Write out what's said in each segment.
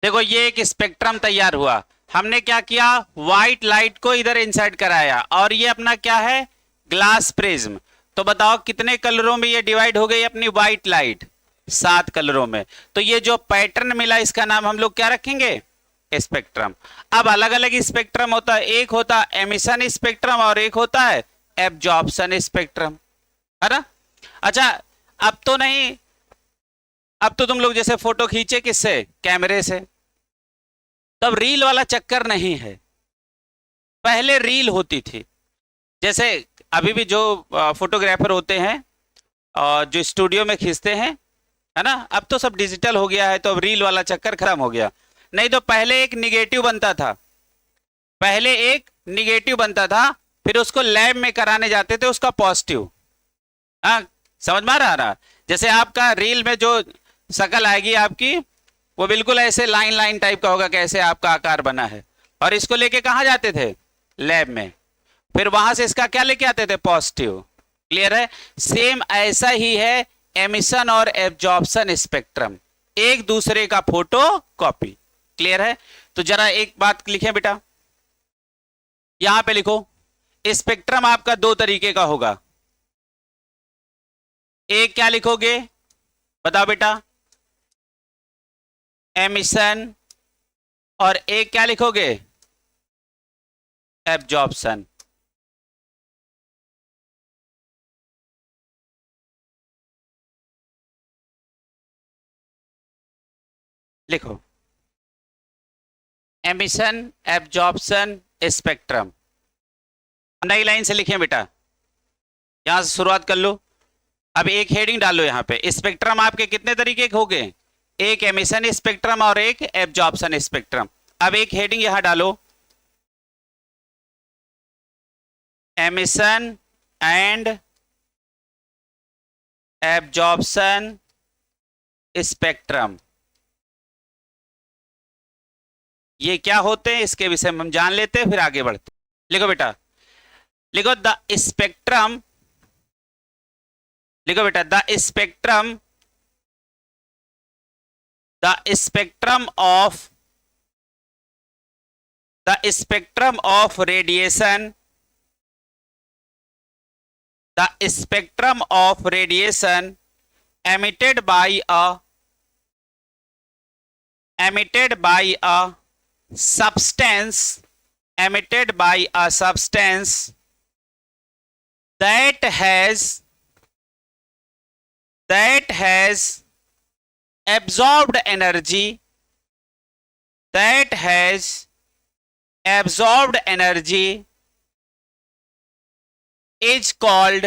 देखो ये एक स्पेक्ट्रम तैयार हुआ, हमने क्या किया, व्हाइट लाइट को इधर इंसर्ट कराया, और ये अपना क्या है, ग्लास प्रिज्म। तो बताओ कितने कलरों में ये डिवाइड हो गई अपनी व्हाइट लाइट, 7 कलरों में। तो ये जो पैटर्न मिला इसका नाम हम लोग क्या रखेंगे, स्पेक्ट्रम। अब अलग अलग स्पेक्ट्रम होता है, एक होता है एमिशन स्पेक्ट्रम और एक होता है एब्जॉर्प्शन स्पेक्ट्रम, है ना। अच्छा, अब तो नहीं, अब तो तुम लोग जैसे फोटो खींचे किससे, कैमरे से, तब रील वाला चक्कर नहीं है। पहले रील होती थी, जैसे अभी भी जो फोटोग्राफर होते हैं और जो स्टूडियो में खींचते हैं, है ना, अब तो सब डिजिटल हो गया है, तो अब रील वाला चक्कर खत्म हो गया। नहीं तो पहले एक निगेटिव बनता था, पहले एक निगेटिव बनता था, फिर उसको लैब में कराने जाते थे उसका पॉजिटिव। हाँ, समझ में आ रहा। जैसे आपका रील में जो शक्ल आएगी आपकी, वो बिल्कुल ऐसे लाइन लाइन टाइप का होगा, कैसे आपका आकार बना है, और इसको लेके कहाँ जाते थे, लैब में, फिर वहां से इसका क्या लेके आते थे, पॉजिटिव। क्लियर है। सेम ऐसा ही है एमिशन और एब्जॉर्प्शन स्पेक्ट्रम, एक दूसरे का फोटो कॉपी। क्लियर है। तो जरा एक बात लिखें बेटा, यहां पे लिखो, स्पेक्ट्रम आपका दो तरीके का होगा। एक क्या लिखोगे, बताओ बेटा, एमिशन, और एक क्या लिखोगे, एब्जॉर्प्शन। लिखो, एमिशन, एब्जॉर्प्शन, स्पेक्ट्रम। नई लाइन से लिखें बेटा, यहां से शुरुआत कर लो। अब एक हेडिंग डालो यहां पे, स्पेक्ट्रम आपके कितने तरीके के हो गए, एक एमिशन स्पेक्ट्रम और एक एब्जॉर्प्शन स्पेक्ट्रम। अब एक हेडिंग यहां डालो, एमिशन एंड एब्जॉर्प्शन स्पेक्ट्रम। ये क्या होते हैं इसके विषय में हम जान लेते हैं, फिर आगे बढ़ते हैं। लिखो बेटा, लिखो द स्पेक्ट्रम, लिखो बेटा, the spectrum of, the spectrum of radiation, the spectrum of radiation emitted by a substance, emitted by a substance that has absorbed energy, that has absorbed energy is called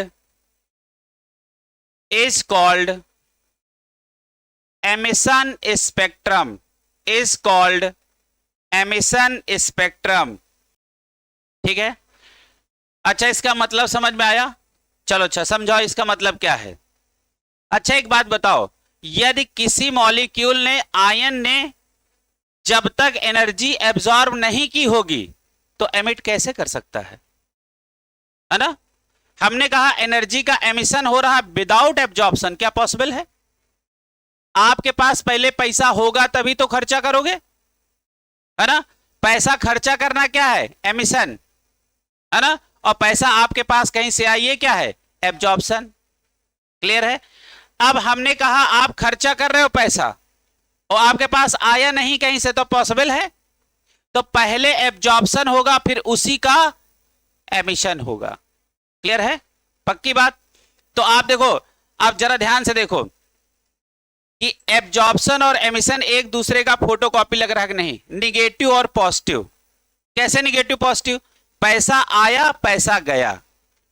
emission spectrum, is called emission spectrum। ठीक है। अच्छा, इसका मतलब समझ में आया। चलो अच्छा समझाओ इसका मतलब क्या है। अच्छा एक बात बताओ, यदि किसी मॉलिक्यूल ने, आयन ने, जब तक एनर्जी एब्जॉर्ब नहीं की होगी तो एमिट कैसे कर सकता है ना। हमने कहा एनर्जी का एमिशन हो रहा विदाउट एब्जॉर्प्शन, क्या पॉसिबल है। आपके पास पहले पैसा होगा तभी तो खर्चा करोगे, है ना। पैसा खर्चा करना क्या है, एमिशन, है ना। और पैसा आपके पास कहीं से आइए क्या है, एब्जॉर्प्शन। क्लियर है। अब हमने कहा आप खर्चा कर रहे हो पैसा और आपके पास आया नहीं कहीं से, तो पॉसिबल है। तो पहले एब्जॉर्प्शन होगा फिर उसी का एमिशन होगा। क्लियर है, पक्की बात। तो आप देखो, आप जरा ध्यान से देखो कि एब्जॉर्प्शन और एमिशन एक दूसरे का फोटोकॉपी लग रहा है कि नहीं, निगेटिव और पॉजिटिव। कैसे निगेटिव पॉजिटिव, पैसा आया पैसा गया,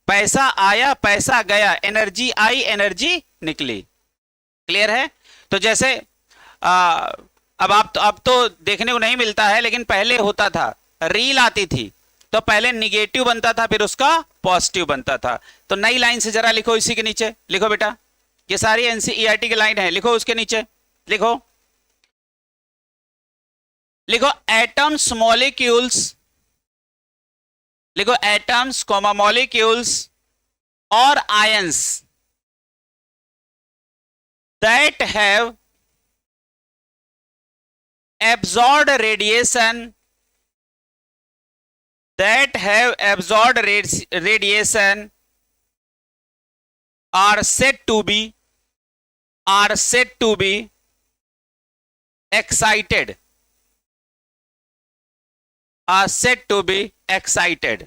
पैसा आया पैसा गया, एनर्जी आई एनर्जी निकली। क्लियर है। तो जैसे अब तो देखने को नहीं मिलता है, लेकिन पहले होता था, रील आती थी तो पहले निगेटिव बनता था फिर उसका पॉजिटिव बनता था। तो नई लाइन से जरा लिखो, इसी के नीचे लिखो बेटा, ये सारी एनसीईआरटी की लाइन है, लिखो उसके नीचे, लिखो लिखो एटम्स मॉलिक्यूल्स, लिखो एटम्स कॉमा मॉलिक्यूल्स और ions that have absorbed radiation that have absorbed radiation are said to be excited, are said to be excited।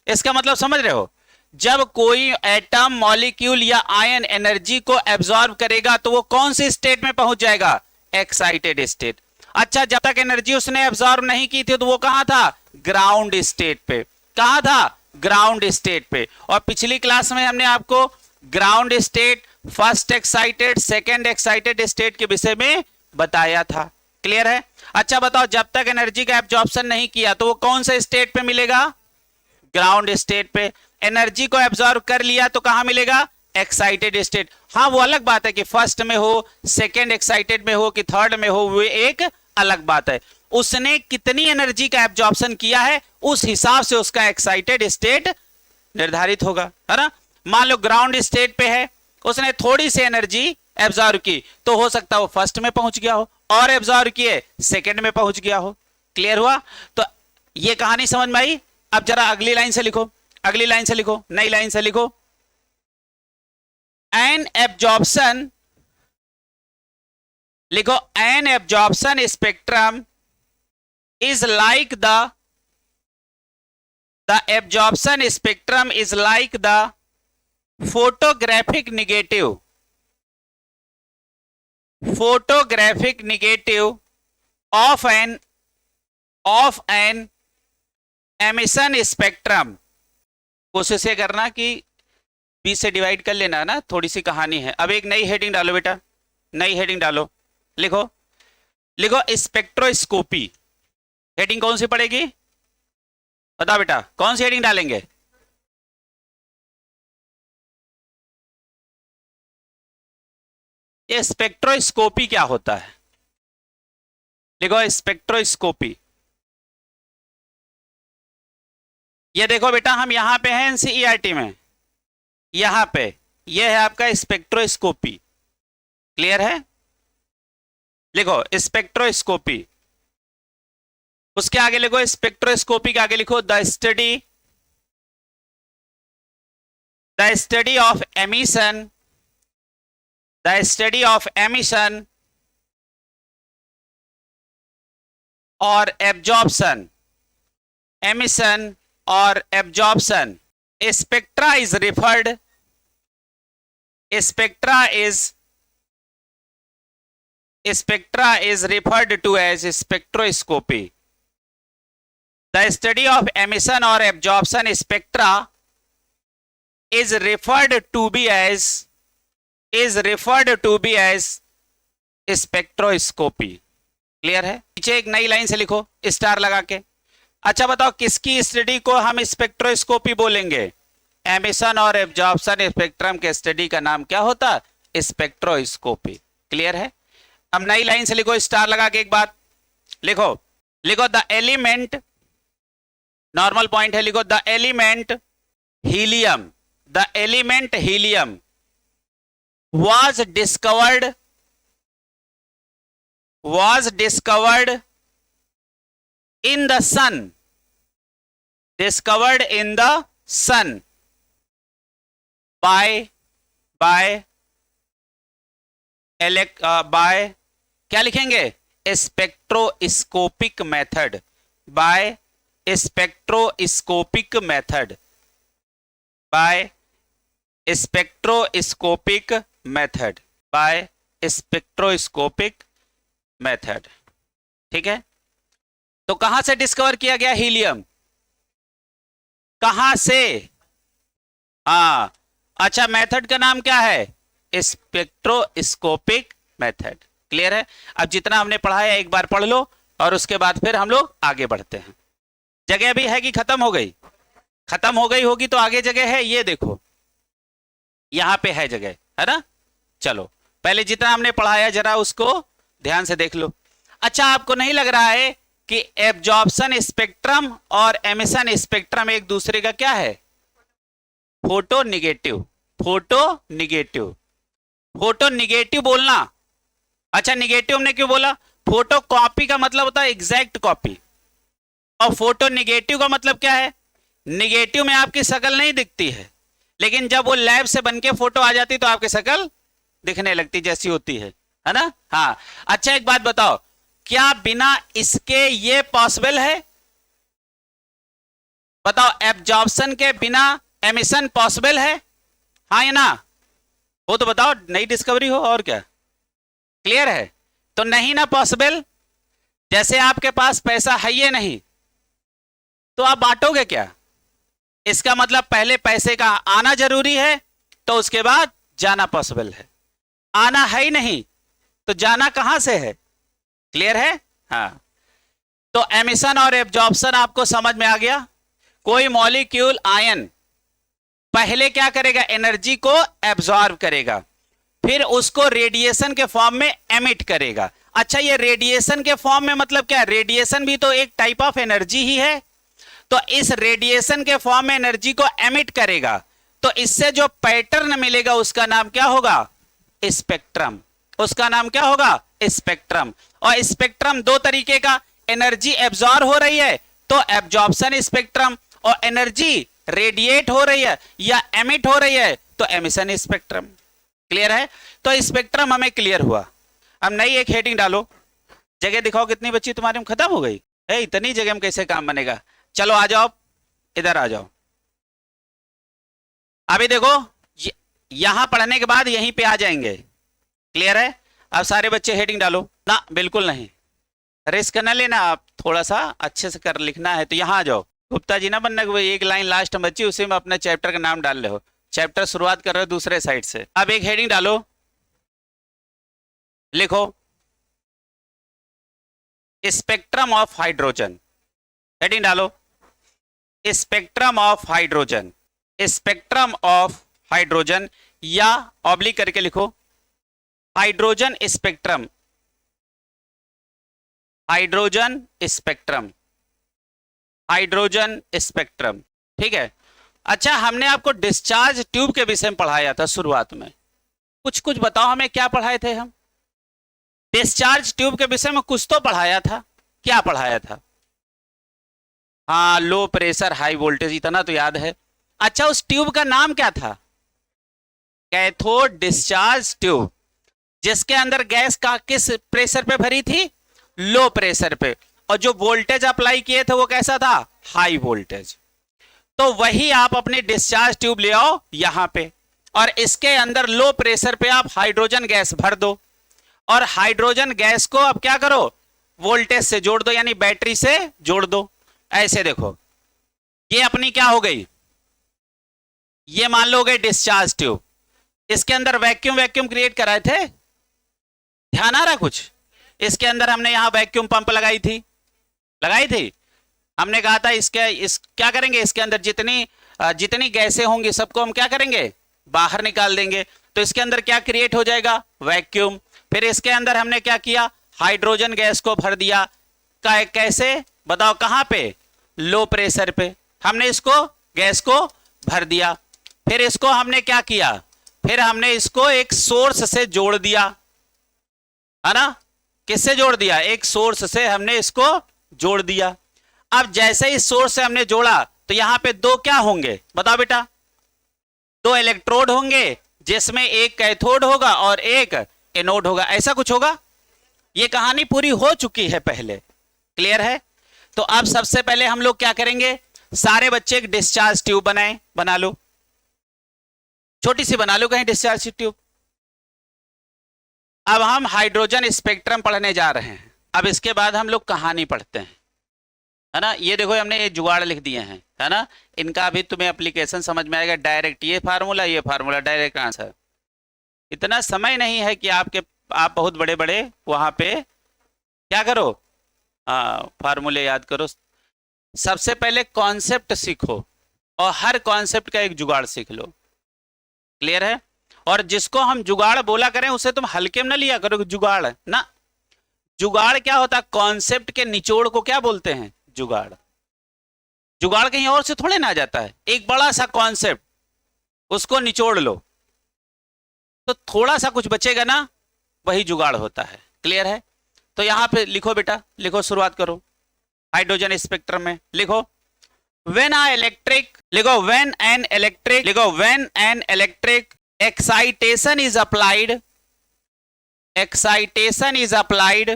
इसका मतलब समझ रहे हो, जब कोई एटम मॉलिक्यूल या आयन एनर्जी को एब्जॉर्ब करेगा तो वो कौन सी स्टेट में पहुंच जाएगा, एक्साइटेड स्टेट। अच्छा, जब तक एनर्जी उसने एब्जॉर्ब नहीं की थी तो वो कहां था, ग्राउंड स्टेट पे। कहां था, ग्राउंड स्टेट पे। और पिछली क्लास में हमने आपको ground state, first excited, second excited state के विषय में बताया था। क्लियर है। अच्छा बताओ, जब तक एनर्जी का एब्जॉर्प्शन नहीं किया तो वो कौन से स्टेट पे मिलेगा, ग्राउंड स्टेट पे। एनर्जी को एब्जॉर्ब कर लिया तो कहां मिलेगा, एक्साइटेड स्टेट। हाँ, वो अलग बात है कि फर्स्ट में हो, सेकेंड एक्साइटेड में हो कि थर्ड में हो, वो एक अलग बात है। उसने कितनी एनर्जी का एब्जॉर्प्शन किया है उस हिसाब से उसका एक्साइटेड स्टेट निर्धारित होगा, है ना। मान लो ग्राउंड स्टेट पे है, उसने थोड़ी सी एनर्जी एब्जॉर्ब की तो हो सकता है वो फर्स्ट में पहुंच गया हो, और एब्जॉर्ब किए सेकेंड में पहुंच गया हो। क्लियर हुआ। तो ये कहानी समझ में आई। अब जरा अगली लाइन से लिखो, अगली लाइन से लिखो, नई लाइन से लिखो। एन एब्जॉर्प्शन, लिखो an absorption spectrum is like the absorption spectrum is like the photographic negative of an emission spectrum। कोशिश ये करना कि 20 से डिवाइड कर लेना ना, थोड़ी सी कहानी है। अब एक नई हेडिंग डालो बेटा, नई हेडिंग डालो, लिखो, लिखो स्पेक्ट्रोस्कोपी। हेडिंग कौन सी पड़ेगी, बताओ बेटा, कौन सी हेडिंग डालेंगे। ये स्पेक्ट्रोस्कोपी क्या होता है, लिखो स्पेक्ट्रोस्कोपी। ये देखो बेटा, हम यहां पे हैं एनसीईआरटी में, यहां पे ये है आपका स्पेक्ट्रोस्कोपी। क्लियर है। लिखो स्पेक्ट्रोस्कोपी, उसके आगे लिखो, स्पेक्ट्रोस्कोपी के आगे लिखो the study of emission, the study of emission or absorption, emission or absorption। Spectra is referred, spectra is referred to as spectroscopy। The study of emission or absorption spectra is referred to be as spectroscopy. Clear है। नीचे एक नई line से लिखो star लगा के। अच्छा बताओ, किसकी स्टडी को हम स्पेक्ट्रोस्कोपी बोलेंगे, एमिशन और एब्जॉर्प्शन स्पेक्ट्रम के स्टडी का नाम क्या होता है, स्पेक्ट्रोस्कोपी। क्लियर है। अब नई लाइन से लिखो स्टार लगा के एक बात लिखो, लिखो द एलिमेंट, नॉर्मल पॉइंट है, लिखो the element helium, the element helium was discovered in the sun, discovered in the sun by क्या लिखेंगे, spectroscopic method, by spectroscopic method, by spectroscopic method, by spectroscopic method. ठीक है। तो कहां से discover किया गया हीलियम, कहां से, हाँ अच्छा, मेथड का नाम क्या है, स्पेक्ट्रोस्कोपिक मेथड। क्लियर है। अब जितना हमने पढ़ा है एक बार पढ़ लो और उसके बाद फिर हम लोग आगे बढ़ते हैं। जगह भी है कि खत्म हो गई, खत्म हो गई होगी तो आगे जगह है, ये देखो यहां पे है जगह, है ना। चलो पहले जितना हमने पढ़ाया जरा उसको ध्यान से देख लो। अच्छा, आपको नहीं लग रहा है कि एब्जॉर्प्शन स्पेक्ट्रम और एमिशन स्पेक्ट्रम एक दूसरे का क्या है, photo negative, photo negative, photo negative बोलना। अच्छा, निगेटिव हमने क्यों बोला, फोटो कॉपी का मतलब होता है एग्जैक्ट कॉपी, और फोटो निगेटिव का मतलब क्या है? निगेटिव में आपकी शक्ल नहीं दिखती है, लेकिन जब वो लैब से बनके फोटो आ जाती तो आपकी शक्ल दिखने लगती जैसी होती है ना? हाँ। अच्छा एक बात बताओ, क्या बिना इसके ये पॉसिबल है? बताओ, एब्जॉर्प्शन के बिना एमिशन पॉसिबल है? हाँ या ना? वो तो बताओ, नई डिस्कवरी हो और क्या। क्लियर है? तो नहीं ना पॉसिबल। जैसे आपके पास पैसा है ये नहीं, तो आप बांटोगे क्या? इसका मतलब पहले पैसे का आना जरूरी है, तो उसके बाद जाना पॉसिबल है। आना है ही नहीं तो जाना कहां से है? क्लियर है? हाँ। तो एमिशन और एब्जॉर्प्शन आपको समझ में आ गया। कोई मॉलिक्यूल आयन पहले क्या करेगा? एनर्जी को एब्जॉर्ब करेगा, फिर उसको रेडिएशन के फॉर्म में एमिट करेगा। अच्छा, ये रेडिएशन के फॉर्म में मतलब क्या है? रेडिएशन भी तो एक टाइप ऑफ एनर्जी ही है। तो इस रेडिएशन के फॉर्म में एनर्जी को एमिट करेगा, तो इससे जो पैटर्न मिलेगा उसका नाम क्या होगा? स्पेक्ट्रम। उसका नाम क्या होगा? स्पेक्ट्रम। और स्पेक्ट्रम दो तरीके का, एनर्जी एब्जॉर्ब हो रही है तो एब्जॉर्प्शन स्पेक्ट्रम, और एनर्जी रेडिएट हो रही है या एमिट हो रही है तो एमिशन स्पेक्ट्रम। क्लियर है? तो स्पेक्ट्रम हमें क्लियर हुआ। अब नई एक हेडिंग डालो। जगह दिखाओ कितनी बची तुम्हारे में, खत्म हो गई है? इतनी जगह में कैसे काम बनेगा? चलो आ जाओ, इधर आ जाओ। अभी देखो, यहां पढ़ने के बाद यहीं पे आ जाएंगे। क्लियर है? अब सारे बच्चे हेडिंग डालो ना। बिल्कुल नहीं, रिस्क न लेना, आप थोड़ा सा अच्छे से कर लिखना है तो यहां आ जाओ। गुप्ता जी ना बनना, एक लाइन लास्ट में बची, उसी में अपने चैप्टर का नाम डाल रहे हो। चैप्टर शुरुआत कर रहे हो दूसरे साइड से। अब एक हेडिंग डालो, लिखो स्पेक्ट्रम ऑफ हाइड्रोजन। हेडिंग डालो spectrum of hydrogen. Spectrum of hydrogen, या ऑब्लिक करके लिखो hydrogen spectrum. Hydrogen spectrum, hydrogen spectrum. ठीक है? अच्छा, हमने आपको डिस्चार्ज ट्यूब के विषय में पढ़ाया था शुरुआत में। कुछ कुछ बताओ हमें, क्या पढ़ाए थे हम? डिस्चार्ज ट्यूब के विषय में कुछ तो पढ़ाया था। क्या पढ़ाया था? हाँ, लो प्रेशर हाई वोल्टेज, इतना तो याद है। अच्छा, उस ट्यूब का नाम क्या था? कैथोड डिस्चार्ज ट्यूब, जिसके अंदर गैस का किस प्रेशर पे भरी थी? लो प्रेशर पे, और जो वोल्टेज अप्लाई किए थे वो कैसा था? High voltage. तो वही आप अपनी डिस्चार्ज ट्यूब ले आओ यहां पे, और इसके अंदर लो प्रेशर पे आप हाइड्रोजन गैस भर दो, और हाइड्रोजन गैस को अब क्या करो? वोल्टेज से जोड़ दो, यानी बैटरी से जोड़ दो। ऐसे देखो, ये अपनी क्या हो गई? ये मान लो गई डिस्चार्ज ट्यूब। इसके अंदर वैक्यूम क्रिएट कराए थे, ध्यान आ रहा कुछ? इसके अंदर हमने यहां वैक्यूम पंप लगाई थी हमने कहा था क्या करेंगे? इसके अंदर जितनी गैसें होंगी सबको हम क्या करेंगे? बाहर निकाल देंगे। तो इसके अंदर क्या क्रिएट हो जाएगा? वैक्यूम। फिर इसके अंदर हमने क्या किया? हाइड्रोजन गैस को भर दिया। कैसे बताओ? कहां पे? लो प्रेशर पे हमने इसको गैस को भर दिया। फिर इसको हमने क्या किया? फिर हमने इसको एक सोर्स से जोड़ दिया, है ना? किससे जोड़ दिया? एक सोर्स से हमने इसको जोड़ दिया। अब जैसे ही सोर्स से हमने जोड़ा तो यहां पे दो क्या होंगे? बताओ बेटा। दो इलेक्ट्रोड होंगे, जिसमें एक कैथोड होगा और एक एनोड होगा। ऐसा कुछ होगा? ये कहानी पूरी हो चुकी है पहले। क्लियर है? तो अब सबसे पहले हम लोग क्या करेंगे? सारे बच्चे एक डिस्चार्ज ट्यूब बना लो, छोटी सी बना लो कहीं डिस्चार्ज ट्यूब। अब हम हाइड्रोजन स्पेक्ट्रम पढ़ने जा रहे हैं। अब इसके बाद हम लोग कहानी पढ़ते हैं, है ना? ये देखो, हमने ये जुगाड़ लिख दिए हैं, है ना? इनका अभी तुम्हें एप्लीकेशन समझ में आएगा। डायरेक्ट ये फार्मूला डायरेक्ट आंसर। इतना समय नहीं है कि आप बहुत बड़े बड़े वहां पे क्या करो, फार्मूले याद करो। सबसे पहले कॉन्सेप्ट सीखो, और हर कॉन्सेप्ट का एक जुगाड़ सीख लो। क्लियर है? और जिसको हम जुगाड़ बोला करें उसे तुम हल्के में ना लिया करो। जुगाड़ ना, जुगाड़ क्या होता है? कॉन्सेप्ट के निचोड़ को क्या बोलते हैं? जुगाड़। जुगाड़ कहीं और से थोड़े ना आ जाता है। एक बड़ा सा कॉन्सेप्ट, उसको निचोड़ लो तो थोड़ा सा कुछ बचेगा ना, वही जुगाड़ होता है। क्लियर है? तो यहां पे लिखो बेटा, लिखो, शुरुआत करो हाइड्रोजन स्पेक्ट्रम में। लिखो व्हेन अ इलेक्ट्रिक, लिखो व्हेन एन इलेक्ट्रिक, लिखो when an electric excitation is applied, excitation is applied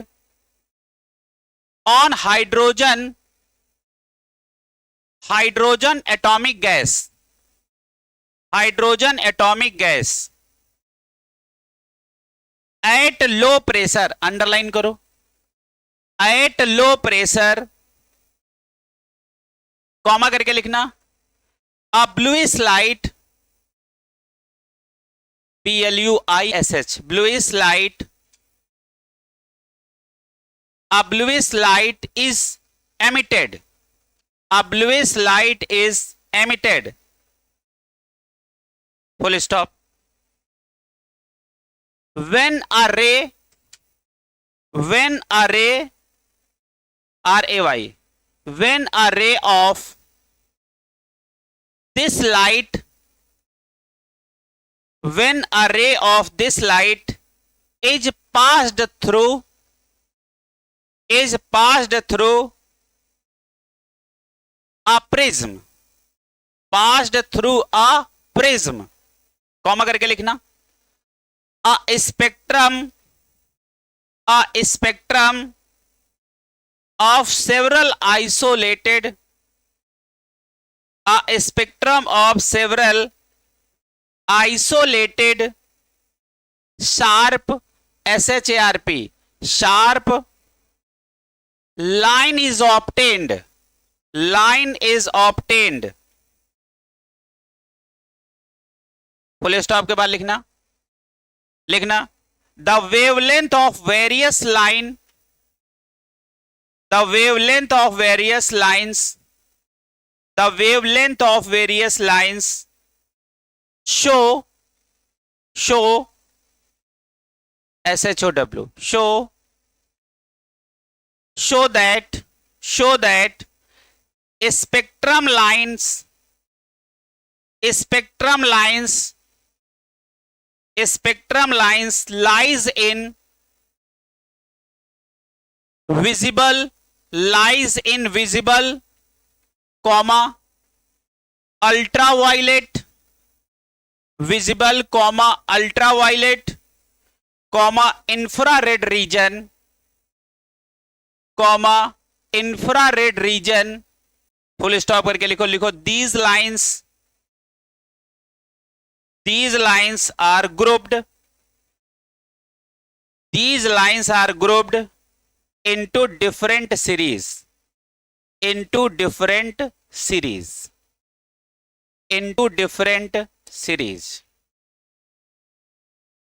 on hydrogen atomic gas, hydrogen atomic gas at low pressure, underline करो, at low pressure, कॉमा करके लिखना, a bluish light, BLUISH, bluish light, a bluish light is emitted, a bluish light is emitted, full stop. When a ray, when a ray, RAY, when a ray of this light, when a ray of this light is passed through a prism, passed through a prism, comma करके लिखना, a spectrum of several isolated, a spectrum of several isolated sharp, SHARP, sharp line is obtained, line is obtained, full stop के बाद लिखना, लिखना the wavelength of various line, the wavelength of various lines, the wavelength of various lines show SHOW, show that spectrum lines lies in visible, comma ultraviolet, visible, comma ultraviolet, comma infrared region, comma infrared region, full stop करके लिखो, लिखो these lines are grouped, these lines are grouped into different series, into different series.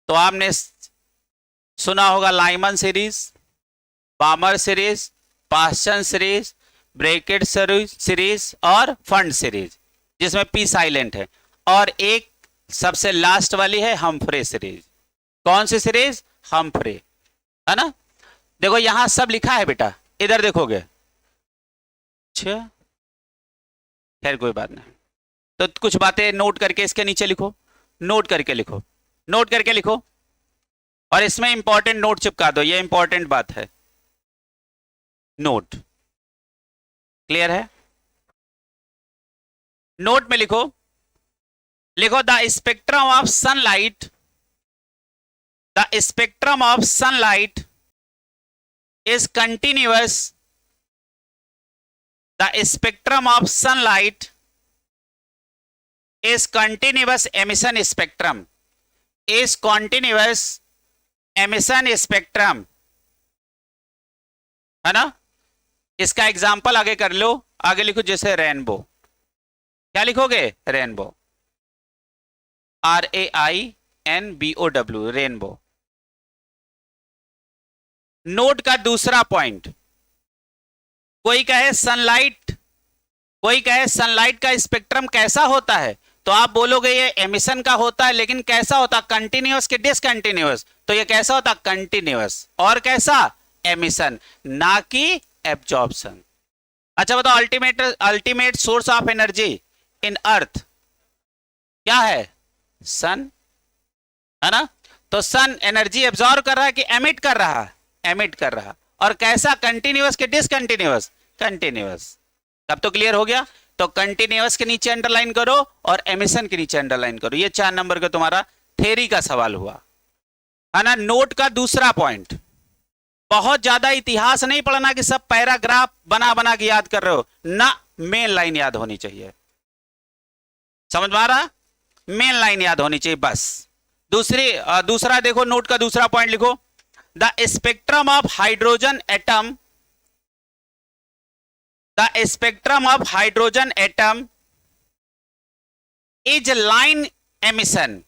तो आपने सुना होगा Lyman series, Balmer series, Paschen series, Brackett series और Pfund series, जिसमें P silent है, और एक सबसे लास्ट वाली है हम्फ्रे सीरीज। कौन सी सीरीज? हम्फ्रे, है ना। देखो यहां सब लिखा है बेटा, इधर देखोगे। अच्छा खैर कोई बात नहीं, तो कुछ बातें नोट करके इसके नीचे लिखो, नोट करके लिखो, नोट करके लिखो, और इसमें इंपॉर्टेंट नोट चिपका दो, ये इंपॉर्टेंट बात है, नोट। क्लियर है? नोट में लिखो, लिखो the spectrum of sunlight, the spectrum of sunlight is continuous, the spectrum of sunlight is continuous emission spectrum, is continuous emission spectrum, है ना। इसका एग्जाम्पल आगे कर लो, आगे लिखो जैसे रेनबो। क्या लिखोगे? Rainbow, RAINBOW, rainbow. नोट का दूसरा पॉइंट, कोई कहे सनलाइट, कोई कहे सनलाइट का स्पेक्ट्रम कैसा होता है, तो आप बोलोगे ये एमिशन का होता है, लेकिन कैसा होता? कंटिन्यूअस के डिसकंटिन्यूअस? तो ये कैसा होता? कंटिन्यूअस। और कैसा? एमिशन, ना कि एब्जॉर्प्शन। अच्छा बताओ, ultimate source of energy in earth क्या है? सन, है ना। तो सन एनर्जी एब्जॉर्ब कर रहा है कि एमिट कर रहा है? एमिट कर रहा। और कैसा, कंटिन्यूअस के डिसकंटिन्यूअस, कंटिन्यूअस। तब तो क्लियर हो गया। तो कंटिन्यूअस के नीचे अंडरलाइन करो और एमिशन के नीचे अंडरलाइन करो। ये 4 नंबर का तुम्हारा थ्योरी का सवाल हुआ है ना। नोट का दूसरा पॉइंट, बहुत ज्यादा इतिहास नहीं पढ़ना कि सब पैराग्राफ बना बना के याद कर रहे हो ना, मेन लाइन याद होनी चाहिए। समझ में आ रहा? मेन लाइन याद होनी चाहिए बस। दूसरा देखो, नोट का दूसरा पॉइंट लिखो, the spectrum of hydrogen atom, the spectrum of hydrogen atom is line emission,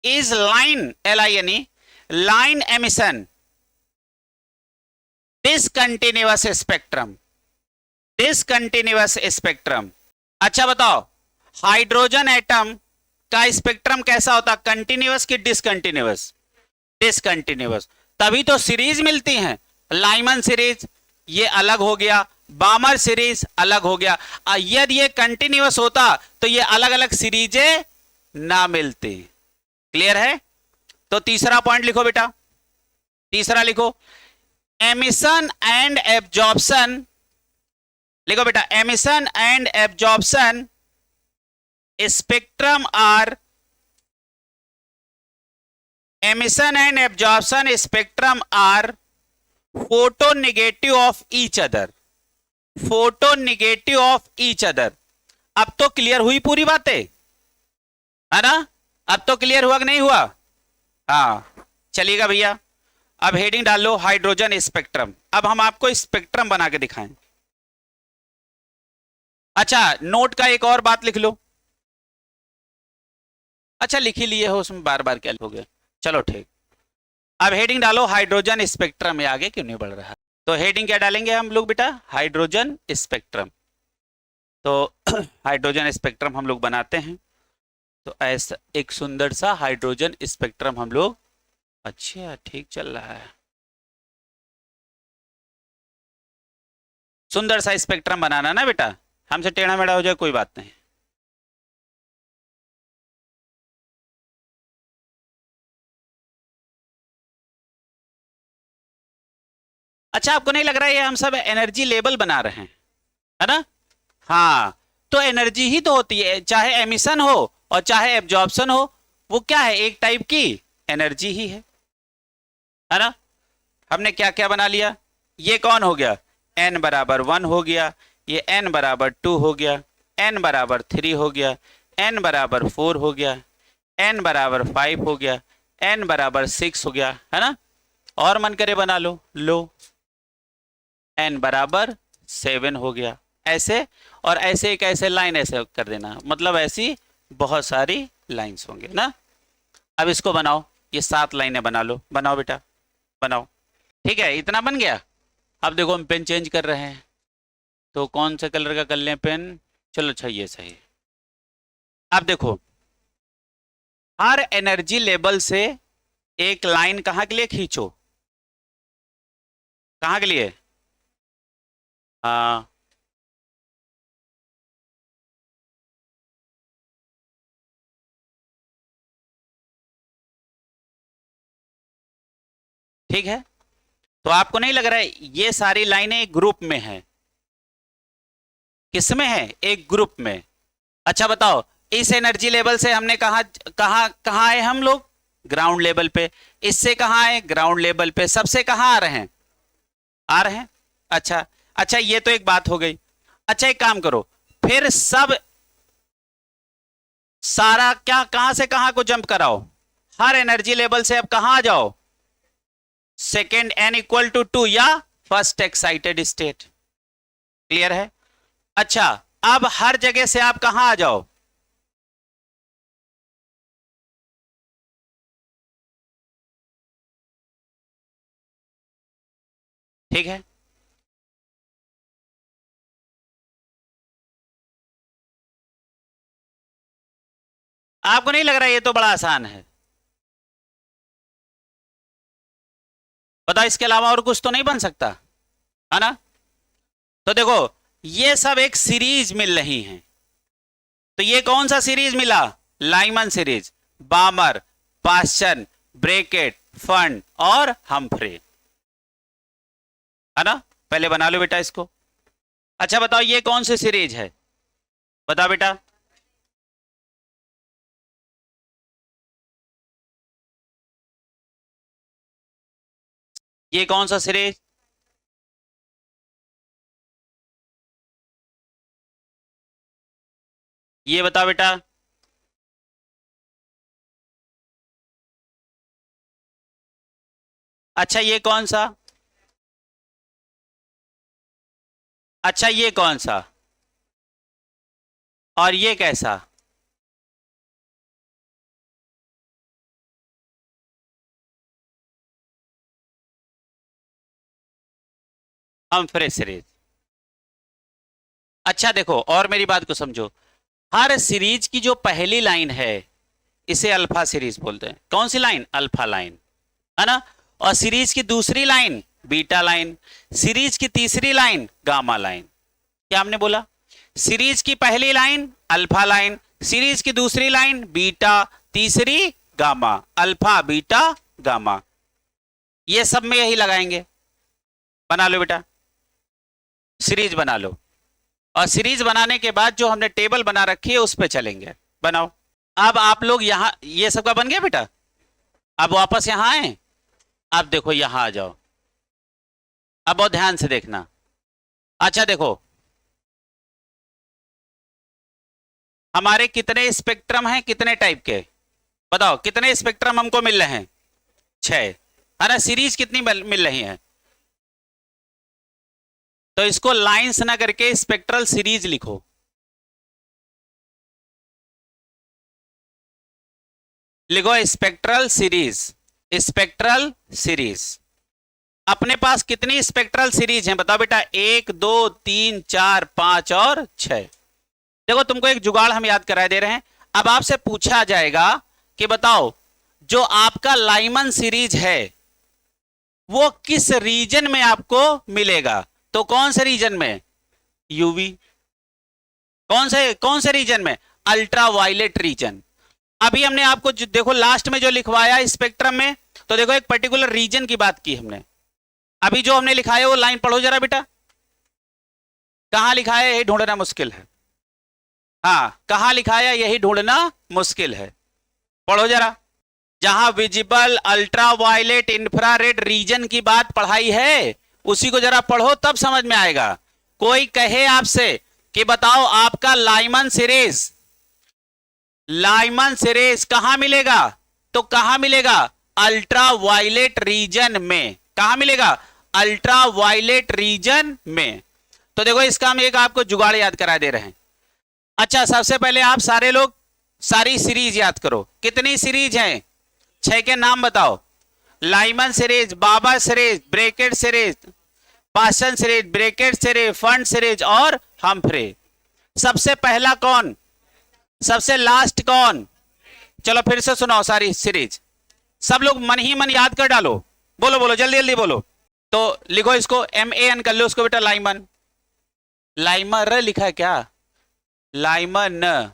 is line LINE, line emission, discontinuous spectrum, discontinuous spectrum. अच्छा बताओ, हाइड्रोजन एटम का स्पेक्ट्रम कैसा होता, कंटिन्यूअस की डिसकंटिन्यूअस? डिसकंटिन्यूअस। तभी तो सीरीज मिलती हैं, लाइमन सीरीज ये अलग हो गया, बामर सीरीज अलग हो गया। यदि ये कंटिन्यूअस होता तो ये अलग अलग सीरीजें ना मिलती। क्लियर है? तो तीसरा पॉइंट लिखो बेटा, तीसरा लिखो, एमिशन एंड एब्जॉर्प्शन, लिखो बेटा, emission and absorption spectrum are, emission and absorption spectrum are photo negative of each other, photo negative of each other। अब तो क्लियर हुई पूरी बातें, है ना? अब तो क्लियर हुआ कि नहीं हुआ? हाँ चलिएगा भैया, अब हेडिंग डाल लो हाइड्रोजन स्पेक्ट्रम। अब हम आपको स्पेक्ट्रम बना के दिखाएं। अच्छा नोट का एक और बात लिख लो। अच्छा लिख ही लिए हो, उसमें बार बार क्या लिखोगे? चलो ठीक। अब हेडिंग डालो हाइड्रोजन स्पेक्ट्रम, में आगे क्यों नहीं बढ़ रहा? तो हेडिंग क्या डालेंगे हम लोग बेटा? Hydrogen spectrum. तो हाइड्रोजन स्पेक्ट्रम हम लोग बनाते हैं। तो ऐसा एक सुंदर सा हाइड्रोजन स्पेक्ट्रम हम लोग, अच्छा ठीक चल रहा है, सुंदर सा स्पेक्ट्रम बनाना ना बेटा, हमसे टेढ़ा मेढ़ा हो जाए कोई बात नहीं। अच्छा आपको नहीं लग रहा है ये हम सब एनर्जी लेवल बना रहे हैं, है ना? हाँ, तो एनर्जी ही तो होती है, चाहे एमिशन हो और चाहे एब्जॉर्प्शन हो, वो क्या है? एक टाइप की एनर्जी ही है ना? हमने क्या क्या बना लिया? ये कौन हो गया? n बराबर 1 हो गया, ये n बराबर 2 हो गया, n बराबर 3 हो गया, n बराबर 4 हो गया, n बराबर 5 हो गया, n बराबर 6 हो गया, है ना? और मन करे बना लो, लो n बराबर 7 हो गया, ऐसे। और ऐसे एक ऐसे लाइन ऐसे कर देना, मतलब ऐसी बहुत सारी लाइंस होंगे ना। अब इसको बनाओ, ये 7 लाइनें बना लो, बनाओ बेटा बनाओ। ठीक है, इतना बन गया। अब देखो हम पेन चेंज कर रहे हैं, तो कौन से कलर का कर लें पेन? चलो अच्छा ये सही। अब देखो, हर एनर्जी लेवल से एक लाइन कहाँ के लिए खींचो? कहाँ के लिए? हाँ ठीक है। तो आपको नहीं लग रहा है ये सारी लाइनें एक ग्रुप में हैं? किसमें है? एक ग्रुप में। अच्छा बताओ, इस एनर्जी लेवल से हमने कहां आए हम लोग? ग्राउंड लेवल पे। इससे कहां आए? ग्राउंड लेवल पे। सबसे कहां आ रहे हैं? आ रहे हैं। अच्छा अच्छा, ये तो एक बात हो गई। अच्छा एक काम करो, फिर सब सारा क्या कहां से कहां को जंप कराओ? हर एनर्जी लेवल से अब कहां आ जाओ? सेकेंड n इक्वल टू 2 या फर्स्ट एक्साइटेड स्टेट। क्लियर है? अच्छा अब हर जगह से आप कहां आ जाओ? ठीक है, आपको नहीं लग रहा ये तो बड़ा आसान है? बताओ इसके अलावा और कुछ तो नहीं बन सकता, है ना? तो देखो ये सब एक सीरीज मिल रही हैं। तो ये कौन सा सीरीज मिला? Lyman series, बामर, Paschen, bracket, fund और हम्फ्रे। है ना। पहले बना लो बेटा इसको। अच्छा बताओ ये कौन सी सीरीज है, बताओ बेटा। ये कौन सा सीरीज, ये बताओ बेटा। अच्छा ये कौन सा, अच्छा ये कौन सा, और ये कैसा। हमफ्रे सीरीज। अच्छा देखो और मेरी बात को समझो, हर सीरीज की जो पहली लाइन है इसे अल्फा सीरीज बोलते हैं। कौन सी लाइन, अल्फा लाइन, है ना। और सीरीज की दूसरी लाइन बीटा लाइन, सीरीज की तीसरी लाइन गामा लाइन। क्या हमने बोला, सीरीज की पहली लाइन अल्फा लाइन, सीरीज की दूसरी लाइन बीटा, तीसरी गामा, अल्फा बीटा गामा। ये सब में यही लगाएंगे। बना लो बेटा, सीरीज बना लो, और सीरीज बनाने के बाद जो हमने टेबल बना रखी है उस पे चलेंगे। बनाओ। अब आप लोग यहां, ये सबका बन गया बेटा। अब वापस यहां आए, अब देखो यहां आ जाओ, अब बहुत ध्यान से देखना। अच्छा देखो हमारे कितने स्पेक्ट्रम हैं, कितने टाइप के, बताओ कितने स्पेक्ट्रम हमको मिल रहे हैं, 6, है ना। सीरीज कितनी मिल रही है, तो इसको लाइंस ना करके स्पेक्ट्रल सीरीज लिखो। लिखो स्पेक्ट्रल सीरीज, स्पेक्ट्रल सीरीज। अपने पास कितनी स्पेक्ट्रल सीरीज हैं बताओ बेटा, 1 2 3 4 5 और 6। देखो तुमको एक जुगाड़ हम याद करा दे रहे हैं। अब आपसे पूछा जाएगा कि बताओ जो आपका लाइमन सीरीज है वो किस रीजन में आपको मिलेगा, तो कौन से रीजन में, यूवी। कौन से रीजन में, अल्ट्रा वायलेट रीजन। अभी हमने आपको देखो लास्ट में जो लिखवाया स्पेक्ट्रम में, तो देखो एक पर्टिकुलर रीजन की बात की हमने। अभी जो हमने लिखा है वो लाइन पढ़ो जरा बेटा, कहां लिखा है यही ढूंढना मुश्किल है। हाँ कहां लिखा है यही ढूंढना मुश्किल है, पढ़ो जरा। जहां visible ultraviolet infrared region की बात पढ़ाई है उसी को जरा पढ़ो, तब समझ में आएगा। कोई कहे आपसे कि बताओ आपका लाइमन सीरीज, लाइमन सीरीज कहां मिलेगा, तो कहां मिलेगा, अल्ट्रा वायलेट रीजन में। कहां मिलेगा, अल्ट्रा वायलेट रीजन में। तो देखो इसका हम एक आपको जुगाड़ याद करा दे रहे हैं। अच्छा सबसे पहले आप सारे लोग सारी सीरीज याद करो। कितनी सीरीज हैं, 6 के नाम बताओ। लाइमन सीरीज, बाबा series, Brackett series, Paschen series, Brackett series, Pfund series और हमफ्रे। सबसे पहला कौन, सबसे लास्ट कौन, चलो फिर से सुनाओ सारी सीरीज। सब लोग मन ही मन याद कर डालो, बोलो बोलो जल्दी जल्दी बोलो। तो लिखो इसको MAN कर लो उसको बेटा, लाइमन। लाइमर लिखा है क्या, लाइमन,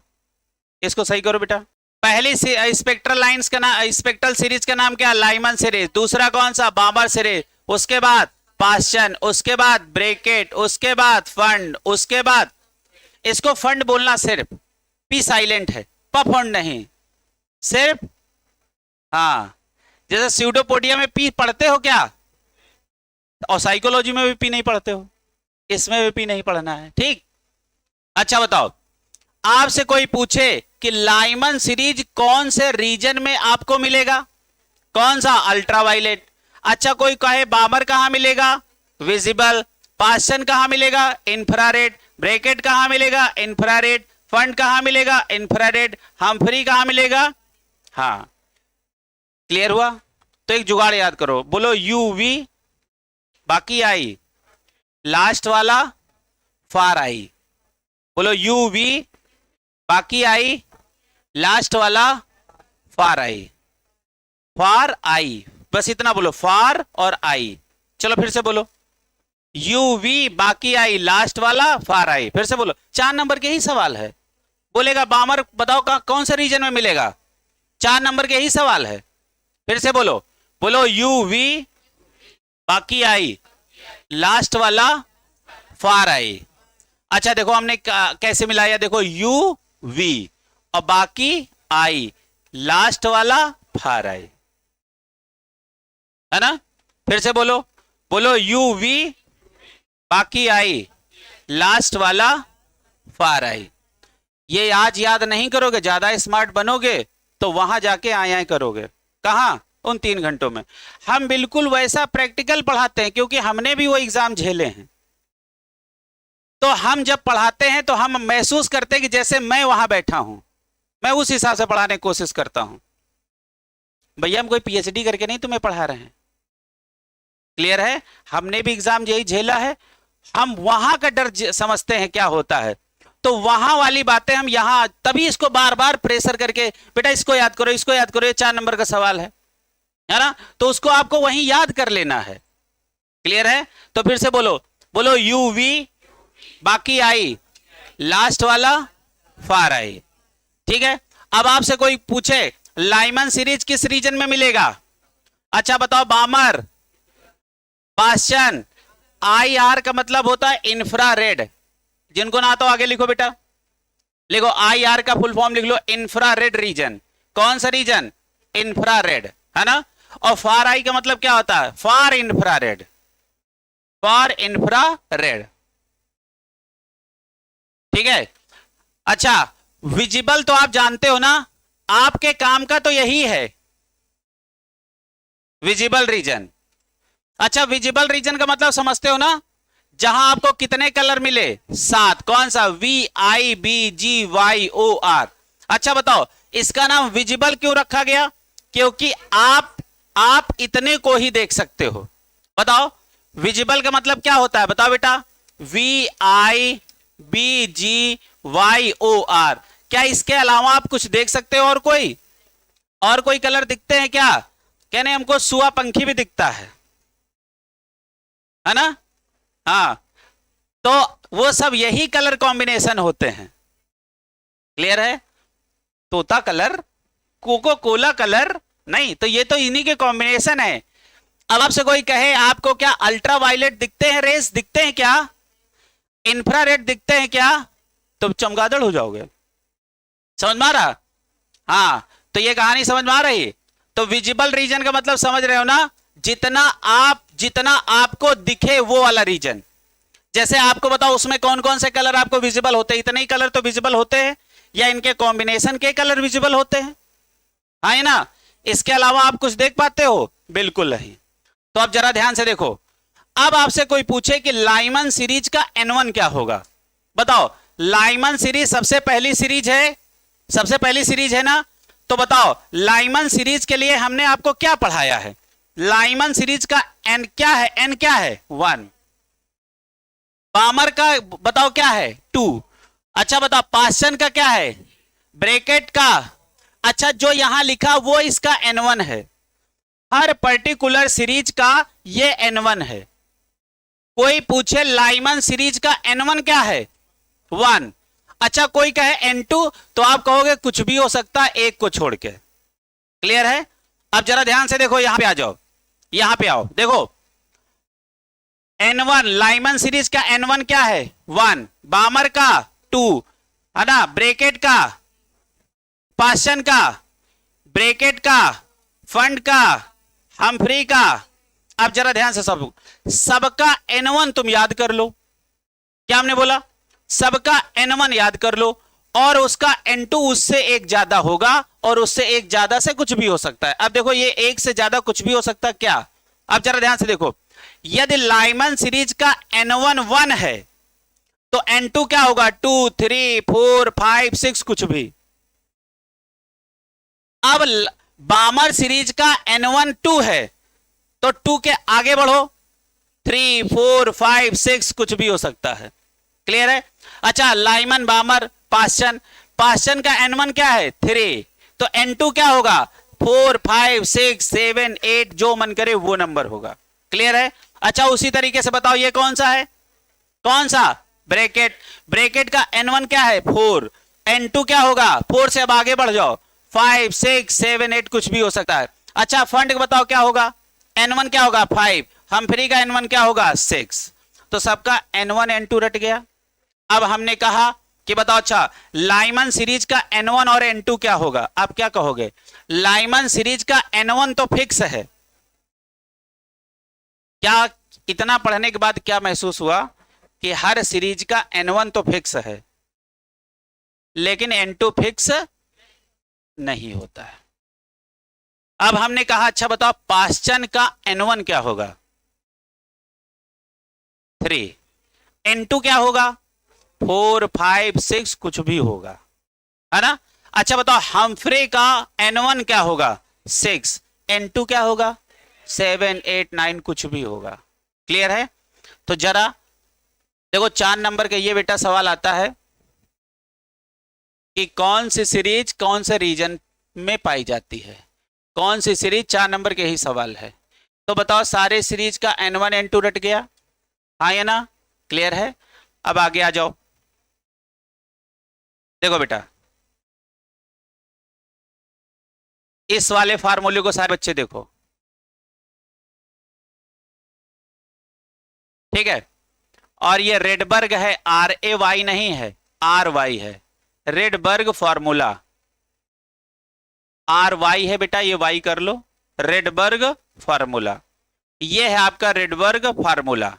इसको सही करो बेटा। पहली स्पेक्ट्रल लाइंस का नाम, स्पेक्ट्रल सीरीज का नाम क्या, लाइमन सीरीज। दूसरा कौन सा, बाबर सीरीज। उसके बाद पास्टन, उसके बाद ब्रैकेट, उसके बाद फंड, उसके बाद, इसको फंड बोलना सिर्फ, पी साइलेंट है, फंड नहीं, सिर्फ। हाँ जैसे स्यूडोपोडिया में पी पढ़ते हो क्या, और साइकोलॉजी में भी पी नहीं पढ़ते हो, इसमें भी पी नहीं पढ़ना है, ठीक। अच्छा बताओ आपसे कोई पूछे कि लाइमन सीरीज कौन से रीजन में आपको मिलेगा, कौन सा, अल्ट्रावायलेट। अच्छा कोई कहे बामर कहां मिलेगा, विजिबल। पास्टन कहां मिलेगा, इंफ्रारेड। ब्रैकेट कहां मिलेगा, इंफ्रारेड। फंड कहां मिलेगा, इंफ्रारेड। हमफ्री कहां मिलेगा, हाँ क्लियर हुआ। तो एक जुगाड़ याद करो, बोलो यूवी बाकी आई, लास्ट वाला फार आई। बोलो यूवी बाकी आई, लास्ट वाला फार आई, फार आई, बस इतना बोलो, फार और आई। चलो फिर से बोलो, यूवी बाकी आई, लास्ट वाला फार आई। फिर से बोलो, 4 नंबर के ही सवाल है। बोलेगा बामर बताओ कौन से रीजन में मिलेगा, 4 नंबर के ही सवाल है। फिर से बोलो, बोलो यूवी बाकी आई, लास्ट वाला फार आई। अच्छा देखो हमने कैसे मिलाया, देखो यू वी और बाकी आई, लास्ट वाला फार आई, है ना। फिर से बोलो, बोलो यू वी बाकी आई, लास्ट वाला फार आई। ये आज याद नहीं करोगे, ज्यादा स्मार्ट बनोगे तो वहां जाके आए करोगे। कहां? उन 3 घंटों में। हम बिल्कुल वैसा प्रैक्टिकल पढ़ाते हैं क्योंकि हमने भी वो एग्जाम झेले हैं। तो हम जब पढ़ाते हैं तो हम महसूस करते हैं कि जैसे मैं वहां बैठा हूं, मैं उस हिसाब से पढ़ाने की कोशिश करता हूं। भैया हम कोई पीएचडी करके नहीं तुम्हें पढ़ा रहे हैं, क्लियर है। हमने भी एग्जाम यही झेला है, हम वहां का डर समझते हैं क्या होता है। तो वहां वाली बातें हम यहां, तभी इसको बार बार प्रेशर करके बेटा इसको याद करो, इसको याद करो, ये 4 नंबर का सवाल है ना। तो उसको आपको वहीं याद कर लेना है, क्लियर है। तो फिर से बोलो, बोलो यू वी बाकी आई, लास्ट वाला फार आई। ठीक है। अब आपसे कोई पूछे लाइमन सीरीज किस रीजन में मिलेगा? अच्छा बताओ, बामर, पाश्चन, आई आर का मतलब होता है इंफ्रारेड। जिनको ना तो आगे लिखो बेटा, लिखो आई आर का फुल फॉर्म लिख लो, इंफ्रारेड रीजन। कौन सा रीजन? इंफ्रारेड, है ना। और फार आई का मतलब क्या होता है? फार इंफ्रारेड, फार इंफ्रारेड। ठीक है। अच्छा विजिबल तो आप जानते हो ना, आपके काम का तो यही है विजिबल रीजन। अच्छा विजिबल रीजन का मतलब समझते हो ना, जहां आपको कितने कलर मिले? 7। कौन सा? V I B G Y O R. अच्छा बताओ इसका नाम विजिबल क्यों रखा गया? क्योंकि आप इतने को ही देख सकते हो। बताओ विजिबल का मतलब क्या होता है? बताओ बेटा। V I B G Y O R. क्या इसके अलावा आप कुछ देख सकते हो? और कोई कलर दिखते हैं क्या? कहने हमको सुआ पंखी भी दिखता है ना। हाँ, तो वो सब यही कलर कॉम्बिनेशन होते हैं, क्लियर है। तोता कलर, कोको कोला कलर नहीं, तो ये तो इन्हीं के कॉम्बिनेशन है। अब आपसे कोई कहे आपको क्या अल्ट्रा वायलेट दिखते हैं, रेस दिखते हैं क्या, इंफ्रारेड दिखते हैं क्या, तो चमगादड़ हो जाओगे। समझ में आ रहा? हाँ, तो ये कहानी समझ में आ रही। तो विजिबल रीजन का मतलब समझ रहे हो ना, जितना आपको दिखे वो वाला रीजन। जैसे आपको बताओ उसमें कौन कौन से कलर आपको विजिबल होते हैं? इतने ही कलर तो विजिबल होते हैं, या इनके कॉम्बिनेशन के कलर विजिबल होते हैं? हाँ है ना। इसके अलावा आप कुछ देख पाते हो? बिल्कुल नहीं। तो अब जरा ध्यान से देखो, अब आपसे कोई पूछे कि लाइमन सीरीज का N1 क्या होगा? बताओ लाइमन सीरीज सबसे पहली सीरीज है ना। तो बताओ लाइमन सीरीज के लिए हमने आपको क्या पढ़ाया है? लाइमन सीरीज का N क्या है? N क्या है? 1। बामर का बताओ क्या है? 2। अच्छा बताओ पाश्चन का क्या है? ब्रैकेट का। अच्छा जो यहां लिखा वो इसका N1 है। हर पर्टिकुलर सीरीज का ये N1 है। कोई पूछे लाइमन सीरीज का N1 क्या है? 1। अच्छा कोई कहे N2, तो आप कहोगे कुछ भी हो सकता है एक को छोड़ के, क्लियर है। अब जरा ध्यान से देखो, यहां पे आ जाओ, यहां पे आओ, देखो N1 लाइमन सीरीज का N1 क्या है? 1। बामर का 2, है ना। ब्रैकेट का, पाश्चन का, ब्रैकेट का, फंड का, हम्फ्री का। अब जरा ध्यान से सबका N1 तुम याद कर लो। क्या हमने बोला? सबका N1 याद कर लो, और उसका N2 उससे एक ज्यादा होगा, और उससे एक ज्यादा से कुछ भी हो सकता है। अब देखो ये एक से ज्यादा कुछ भी हो सकता है क्या? अब जरा ध्यान से देखो, यदि लाइमन सीरीज का N1 1 है तो N2 क्या होगा? 2 3 4 5 6 कुछ भी। अब बामर सीरीज का N1 2 है तो 2 के आगे बढ़ो, 3 4 5 6 कुछ भी हो सकता है, क्लियर है। अच्छा लाइमन बामर पाश्चन का N1 क्या है? 3। तो N2 क्या होगा? 4 5 6 7 8 जो मन करे वो नंबर होगा, क्लियर है। अच्छा उसी तरीके से बताओ ये कौन सा है? कौन सा? ब्रैकेट का N1 क्या है? 4। N2 क्या होगा? 4 से अब आगे बढ़ जाओ, 5 6 7 8 कुछ भी हो सकता है। अच्छा फंड बताओ क्या होगा? N1 क्या होगा? 5। हम्फ्री का N1 क्या होगा 6, तो सबका N1 N2 रट गया। अब हमने कहा कि बताओ अच्छा लाइमन सीरीज का N1 और N2 क्या होगा, आप क्या कहोगे? लाइमन सीरीज का N1 तो फिक्स है। क्या इतना पढ़ने के बाद क्या महसूस हुआ कि हर सीरीज का N1 तो फिक्स है लेकिन N2 फिक्स नहीं होता है। अब हमने कहा अच्छा बताओ पाश्चन का N1 क्या होगा 3, N2 क्या होगा 4 5 6 कुछ भी होगा, है ना। अच्छा बताओ हम्फ्री का N1 क्या होगा 6, N2 क्या होगा 7 8 9 कुछ भी होगा। क्लियर है? तो जरा देखो 4 नंबर के ये बेटा सवाल आता है कि कौन सी सीरीज कौन से रीजन में पाई जाती है, कौन सी सीरीज, 4 नंबर के ही सवाल है। तो बताओ सारे सीरीज का N1 N2 रट गया, हाँ या ना? क्लियर है? अब आगे आ जाओ। देखो बेटा इस वाले फार्मूले को सारे बच्चे देखो, ठीक है। और ये रेडबर्ग है, RAY नहीं है, RY है। रेडबर्ग फॉर्मूला RY है बेटा, ये Y कर लो, रेडबर्ग फार्मूला, ये है आपका रेडबर्ग फार्मूला।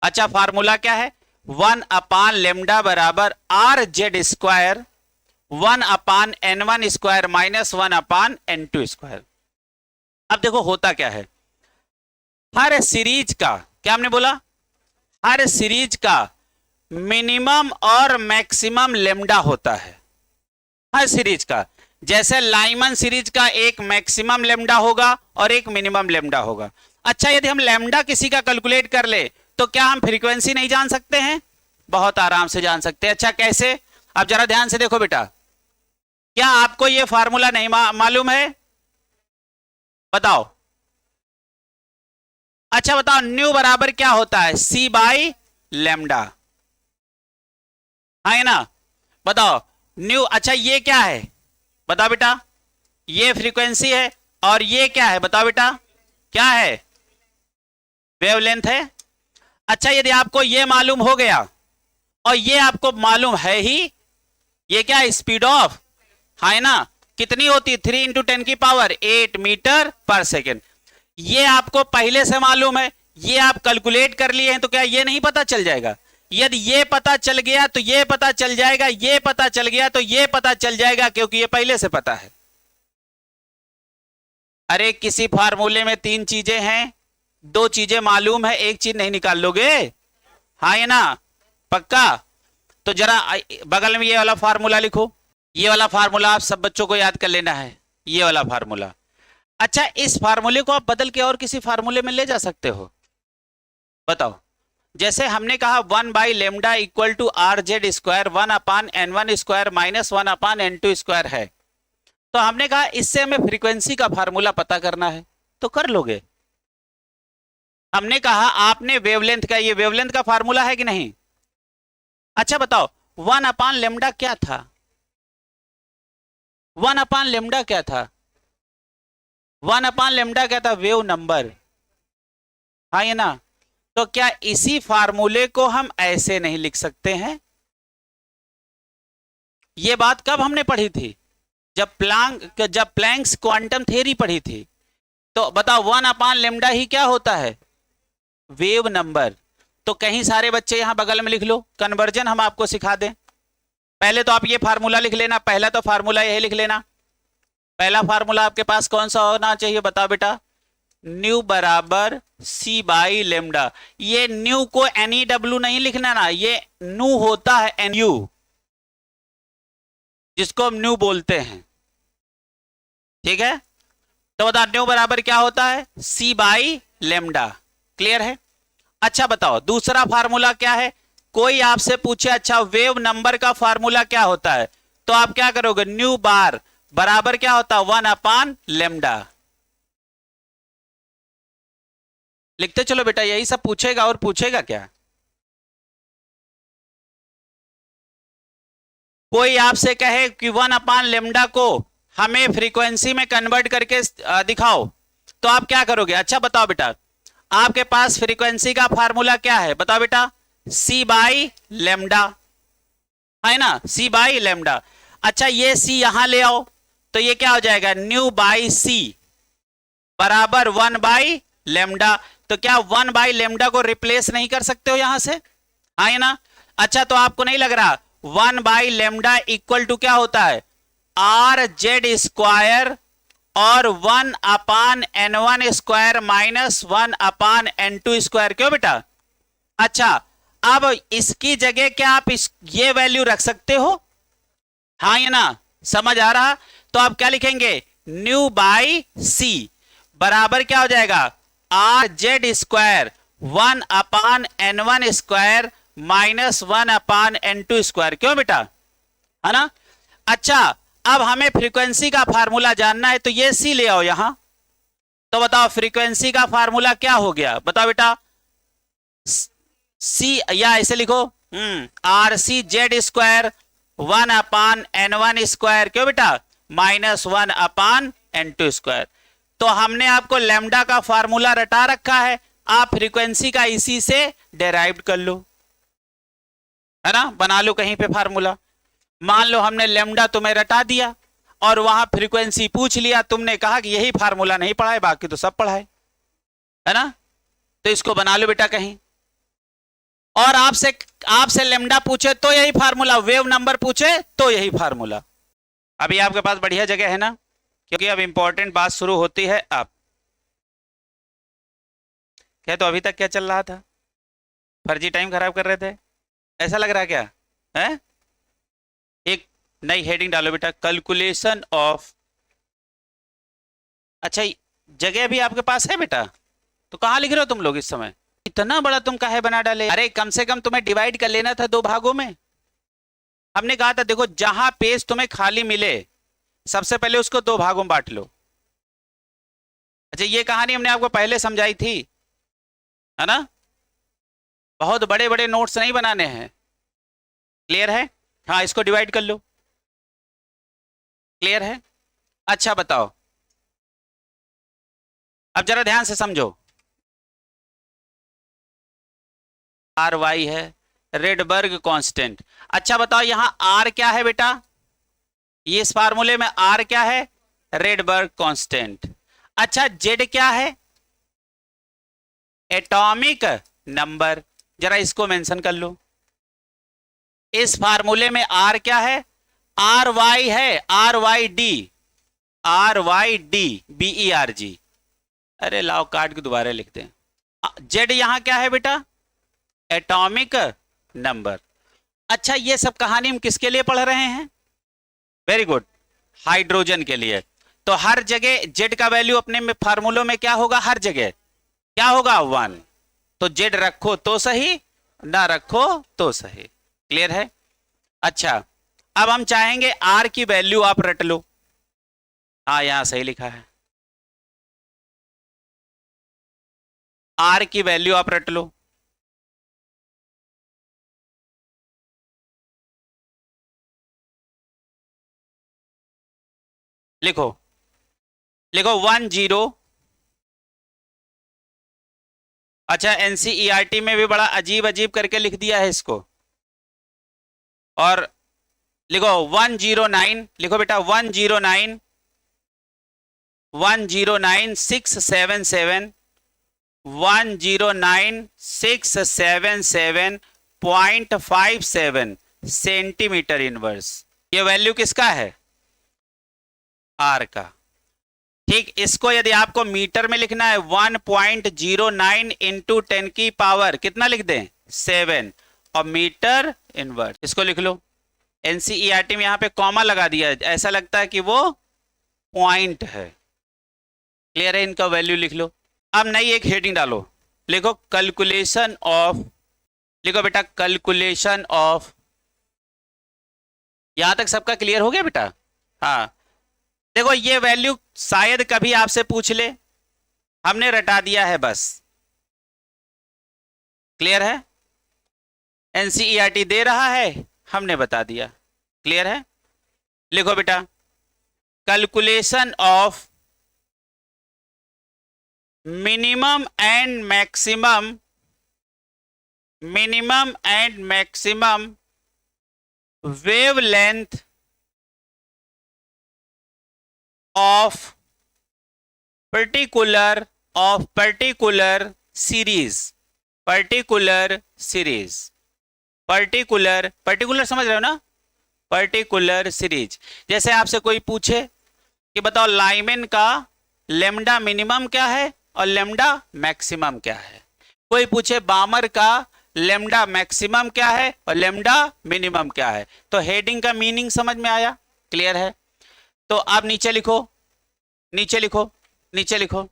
अच्छा फार्मूला क्या है 1 अपान लेमडा बराबर RZ square 1 upon N1 square minus 1 upon N2 square. अब देखो होता क्या है, हर सीरीज का, क्या हमने बोला, हर सीरीज का मिनिमम और मैक्सिमम लेमडा होता है, हर सीरीज का। जैसे लाइमन सीरीज का एक मैक्सिमम लेमडा होगा और एक मिनिमम लेमडा होगा। अच्छा यदि हम लेमडा किसी का कैलकुलेट कर ले तो क्या हम फ्रीक्वेंसी नहीं जान सकते हैं? बहुत आराम से जान सकते हैं। अच्छा कैसे? अब जरा ध्यान से देखो बेटा, क्या आपको यह फार्मूला नहीं मालूम है? बताओ। अच्छा बताओ न्यू बराबर क्या होता है C बाई लेमडा, है ना। बताओ न्यू, अच्छा ये क्या है बताओ बेटा, ये फ्रीक्वेंसी है और ये क्या है बताओ बेटा, क्या है? वेवलेंथ है। अच्छा यदि आपको ये मालूम हो गया और ये आपको मालूम है ही, ये क्या है स्पीड ऑफ, है ना, कितनी होती है 3 × 10⁸ मीटर पर सेकेंड। ये आपको पहले से मालूम है, ये आप कैलकुलेट कर लिए हैं, तो क्या ये नहीं पता चल जाएगा? यदि ये पता चल गया तो ये पता चल जाएगा, ये पता चल गया तो ये पता चल जाएगा, क्योंकि ये पहले से पता है। अरे किसी फार्मूले में 3 चीजें हैं, 2 चीजें मालूम है, एक चीज नहीं निकाल लोगे, हाँ या ना? पक्का? तो जरा बगल में ये वाला फार्मूला लिखो, ये वाला फार्मूला आप सब बच्चों को याद कर लेना है, ये वाला फार्मूला। अच्छा इस फार्मूले को आप बदल के और किसी फार्मूले में ले जा सकते हो, बताओ। जैसे हमने कहा 1 by lambda equal to RZ square 1 upon N1 square minus 1 upon N2 square है, तो हमने कहा इससे हमें फ्रीक्वेंसी का फार्मूला पता करना है, तो कर लोगे। हमने कहा आपने वेवलेंथ का, ये वेवलेंथ का फार्मूला है कि नहीं? अच्छा बताओ 1 अपान लेमडा क्या था, 1 अपान लेमडा क्या था, 1 अपान लेमडा क्या था? वेव नंबर, हाँ ये ना। तो क्या इसी फार्मूले को हम ऐसे नहीं लिख सकते हैं? ये बात कब हमने पढ़ी थी? जब प्लैंक्स क्वांटम थ्योरी पढ़ी थी। तो बताओ 1 अपान लेमडा ही क्या होता है? Wave number. तो कहीं सारे बच्चे यहां बगल में लिख लो, कन्वर्जन हम आपको सिखा दें। पहले तो आप ये फार्मूला लिख लेना, पहला तो फार्मूला यही लिख लेना। पहला फार्मूला आपके पास कौन सा होना चाहिए बताओ बेटा? न्यू बराबर C बाई लेमडा। ये न्यू को NEW नहीं लिखना ना, ये न्यू होता है NU, जिसको हम न्यू बोलते हैं, ठीक है। तो बता न्यू बराबर क्या होता है? C by lambda. क्लियर है? अच्छा बताओ दूसरा फार्मूला क्या है? कोई आपसे पूछे अच्छा वेव नंबर का फार्मूला क्या होता है, तो आप क्या करोगे? न्यू बार बराबर क्या होता है? 1 अपान लेमडा। लिखते चलो बेटा, यही सब पूछेगा और पूछेगा क्या? कोई आपसे कहे कि 1 अपान लेमडा को हमें फ्रीक्वेंसी में कन्वर्ट करके दिखाओ, तो आप क्या करोगे? अच्छा बताओ बेटा, आपके पास फ्रीक्वेंसी का फार्मूला क्या है बताओ बेटा, सी बाई लेमडा है ना, सी बाई लेमडा। अच्छा ये सी यहां ले आओ तो ये क्या हो जाएगा, न्यू बाई सी बराबर 1 बाई लेमडा। तो क्या 1 बाई लेमडा को रिप्लेस नहीं कर सकते हो यहां से, है ना। अच्छा तो आपको नहीं लग रहा 1 बाई लेमडा इक्वल टू क्या होता है, आर जेड स्क्वायर और 1 upon n1 square minus 1 upon n2 square, क्यों बेटा। अच्छा अब इसकी जगह क्या आप ये वैल्यू रख सकते हो, हाँ या ना, समझ आ रहा। तो आप क्या लिखेंगे, न्यू बाई सी बराबर क्या हो जाएगा, are Z square 1 upon n1 square minus 1 upon n2 square, क्यों बेटा, है ना। अच्छा अब हमें फ्रीक्वेंसी का फार्मूला जानना है तो ये सी ले आओ यहां। तो बताओ फ्रीक्वेंसी का फार्मूला क्या हो गया, बताओ बेटा, सी या ऐसे लिखो R C Z square 1 upon n1 square, क्यों बेटा, माइनस 1 अपान n2 स्क्वायर। तो हमने आपको लैम्डा का फार्मूला रटा रखा है, आप फ्रीक्वेंसी का इसी से डेराइव कर लो, है ना, बना लो कहीं पे फार्मूला। मान लो हमने लैम्डा तुम्हें रटा दिया और वहां फ्रीक्वेंसी पूछ लिया, तुमने कहा कि यही फार्मूला नहीं पढ़ा है बाकी तो सब पढ़ा है ना, तो इसको बना लो बेटा कहीं। और आपसे लैम्डा पूछे तो यही फार्मूला, वेव नंबर पूछे तो यही फार्मूला। अभी आपके पास बढ़िया जगह है ना, क्योंकि अब इंपॉर्टेंट बात शुरू होती है। अब क्या तो अभी तक क्या चल रहा था, फर्जी टाइम खराब कर रहे थे, ऐसा लग रहा है क्या है। एक नई हेडिंग डालो बेटा, कैलकुलेशन ऑफ। अच्छा जगह भी आपके पास है बेटा, तो कहाँ लिख रहे हो तुम लोग इस समय, इतना बड़ा तुम काहे बना डाले। अरे कम से कम तुम्हें डिवाइड कर लेना था 2 भागों में। हमने कहा था देखो जहां पेज तुम्हें खाली मिले सबसे पहले उसको 2 भागों में बांट लो। अच्छा ये कहानी हमने आपको पहले समझाई थी, है ना, बहुत बड़े बड़े नोट्स नहीं बनाने हैं, क्लियर है। हाँ इसको डिवाइड कर लो, क्लियर है। अच्छा बताओ अब जरा ध्यान से समझो, आर वाई है रेडबर्ग कांस्टेंट। अच्छा बताओ यहां आर क्या है बेटा, ये इस फार्मूले में आर क्या है, रेडबर्ग कांस्टेंट। अच्छा जेड क्या है, एटॉमिक नंबर, जरा इसको मेंशन कर लो। इस फार्मूले में आर क्या है, आर वाई है, R Y D, R Y D B E R G. अरे लाओ काट के दोबारा लिखते हैं। जेड यहां क्या है बेटा, एटॉमिक नंबर। अच्छा ये सब कहानी हम किसके लिए पढ़ रहे हैं, वेरी गुड, हाइड्रोजन के लिए। तो हर जगह जेड का वैल्यू अपने में फार्मूलों में क्या होगा, हर जगह क्या होगा 1। तो जेड रखो तो सही, ना रखो तो सही, क्लियर है। अच्छा अब हम चाहेंगे आर की वैल्यू आप रट लो, हाँ यहां सही लिखा है, आर की वैल्यू आप रट लो। लिखो लिखो 10। अच्छा एनसीईआरटी में भी बड़ा अजीब अजीब करके लिख दिया है इसको। और लिखो 109, लिखो बेटा 109 109,677 109,677.57 सेंटीमीटर इनवर्स। ये वैल्यू किसका है, आर का। ठीक इसको यदि आपको मीटर में लिखना है 1.09 इंटू 10 की पावर कितना लिख दें 7 और मीटर इनवर्स, इसको लिख लो। एनसीईआरटी में यहां पे कॉमा लगा दिया है, ऐसा लगता है कि वो पॉइंट है, क्लियर है, इनका वैल्यू लिख लो। अब नई एक हेडिंग डालो, लिखो कैलकुलेशन ऑफ, लिखो बेटा कैलकुलेशन ऑफ। यहां तक सबका क्लियर हो गया बेटा, हाँ। देखो ये वैल्यू शायद कभी आपसे पूछ ले, हमने रटा दिया है बस, क्लियर है। एनसीईआरटी दे रहा है, हमने बता दिया, क्लियर है। लिखो बेटा calculation of minimum and maximum wavelength of particular series, particular समझ रहे हो ना, पर्टिकुलर सीरीज। जैसे आपसे कोई पूछे कि बताओ लाइमेन का लेमडा मिनिमम क्या है और लेमडा मैक्सिमम क्या है, कोई पूछे बामर का लेमडा मैक्सिमम क्या है और लेमडा मिनिमम क्या है, तो हेडिंग का मीनिंग समझ में आया, क्लियर है। तो आप नीचे लिखो, नीचे लिखो, नीचे लिखो,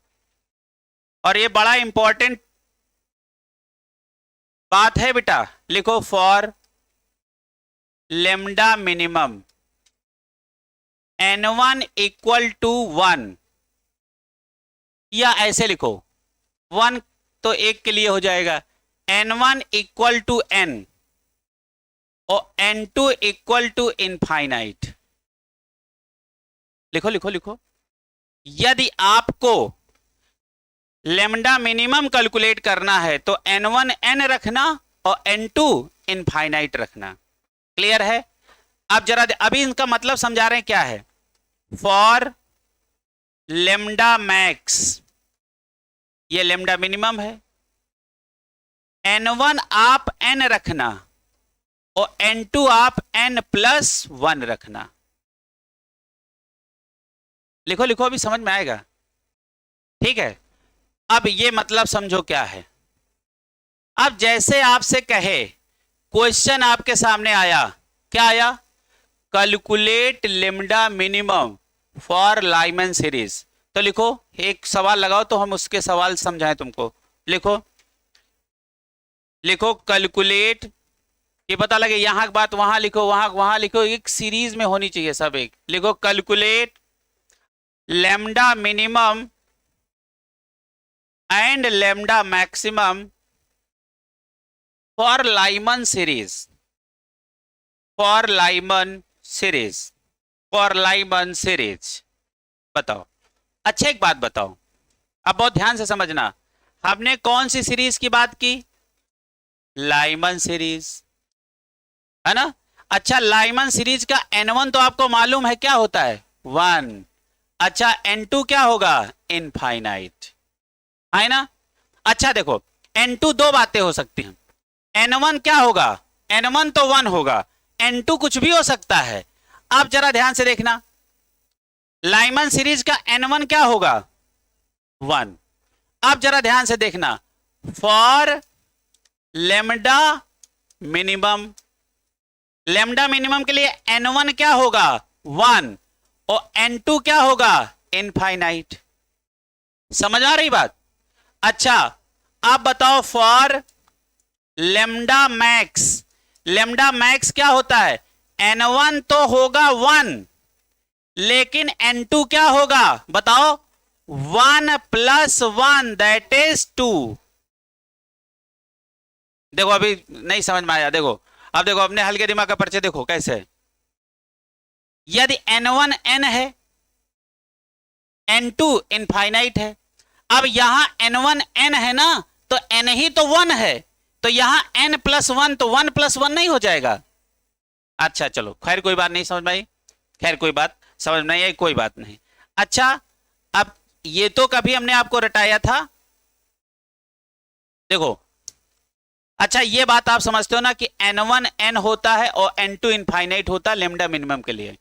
और ये बड़ा इंपॉर्टेंट बात है बेटा, लिखो for lambda minimum n1 equal to 1, या ऐसे लिखो 1 तो एक के लिए हो जाएगा, n1 इक्वल टू n और n2 इक्वल टू इनफाइनाइट। लिखो लिखो लिखो, यदि आपको लेमडा मिनिमम कैलकुलेट करना है तो n1 n रखना और n2 इनफाइनाइट रखना, क्लियर है। अब जरा अभी इनका मतलब समझा रहे हैं क्या है। फॉर लेमडा मैक्स, ये लेमडा मिनिमम है, n1 आप n रखना और n2 आप n+1 रखना। लिखो लिखो, अभी समझ में आएगा, ठीक है। अब ये मतलब समझो क्या है। अब जैसे आपसे कहे, क्वेश्चन आपके सामने आया, क्या आया, calculate lambda minimum for Lyman series, तो लिखो एक सवाल लगाओ तो हम उसके सवाल समझाएं तुमको। लिखो लिखो कैलकुलेट, ये पता लगे यहां की बात वहां लिखो, वहां लिखो, एक सीरीज में होनी चाहिए सब एक। लिखो calculate lambda minimum and lambda maximum for Lyman series, for Lyman series, for Lyman series. बताओ, अच्छा एक बात बताओ, अब बहुत ध्यान से समझना, हमने कौन सी सीरीज की बात की, लाइमन सीरीज, है ना। अच्छा, लाइमन सीरीज का n1 तो आपको मालूम है क्या होता है, 1। अच्छा, n2 क्या होगा, इनफाइनाइट, है ना। अच्छा देखो, n2 दो बातें हो सकती हैं, n1 क्या होगा, n1 तो 1 होगा, n2 कुछ भी हो सकता है। आप जरा ध्यान से देखना, लाइमन सीरीज का n1 क्या होगा, 1। आप जरा ध्यान से देखना, for lambda minimum, lambda minimum के लिए n1 क्या होगा, 1 और n2 क्या होगा, इनफाइनाइट। समझ आ रही बात। अच्छा, आप बताओ for lambda max, lambda max क्या होता है, n1 तो होगा 1 लेकिन n2 क्या होगा, बताओ, 1+1 दैट इज 2। देखो अभी नहीं समझ में आया, देखो अब देखो, अपने हल्के दिमाग का परिचय देखो कैसे है। यदि n1 n है, n2 इनफाइनाइट है, अब यहां n1 n है ना, तो n ही तो 1 है, तो यहां n+1 तो 1+1 नहीं हो जाएगा। अच्छा चलो, खैर कोई बात नहीं समझ में आई, खैर कोई बात समझ में नहीं आई, कोई बात नहीं। अच्छा, अब ये तो कभी हमने आपको रटाया था, देखो। अच्छा, ये बात आप समझते हो ना कि n1 n होता है और n2 इनफाइनाइट होता है लेमडा मिनिमम के लिए,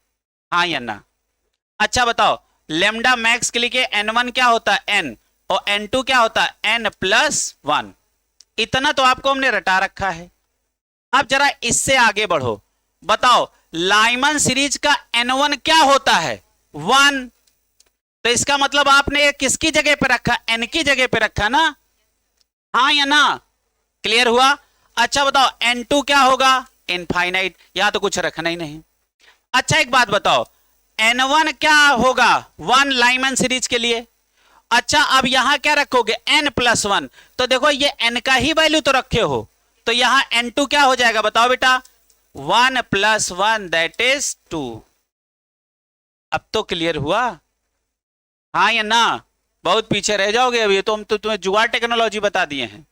हाँ या ना। अच्छा बताओ, लेमडा मैक्स के लिए n1 क्या होता है, n, और n2 क्या होता है, n+1। इतना तो आपको हमने रटा रखा है। अब जरा इससे आगे बढ़ो, बताओ लाइमन सीरीज का n1 क्या होता है, 1। तो इसका मतलब आपने किसकी जगह पे रखा, n की जगह पे रखा ना, हाँ या ना, क्लियर हुआ। अच्छा बताओ n2 क्या होगा, इनफाइनाइट, यहां तो कुछ रखना ही नहीं। अच्छा एक बात बताओ, n1 क्या होगा, 1 लाइमन सीरीज के लिए। अच्छा, अब यहां क्या रखोगे, n+1, तो देखो ये n का ही वैल्यू तो रखे हो, तो यहां n2 क्या हो जाएगा, बताओ बेटा, 1+1 दैट इज 2। अब तो क्लियर हुआ, हाँ या ना, बहुत पीछे रह जाओगे अभी, तो हम तो तुम्हें जुगाड़ टेक्नोलॉजी बता दिए हैं।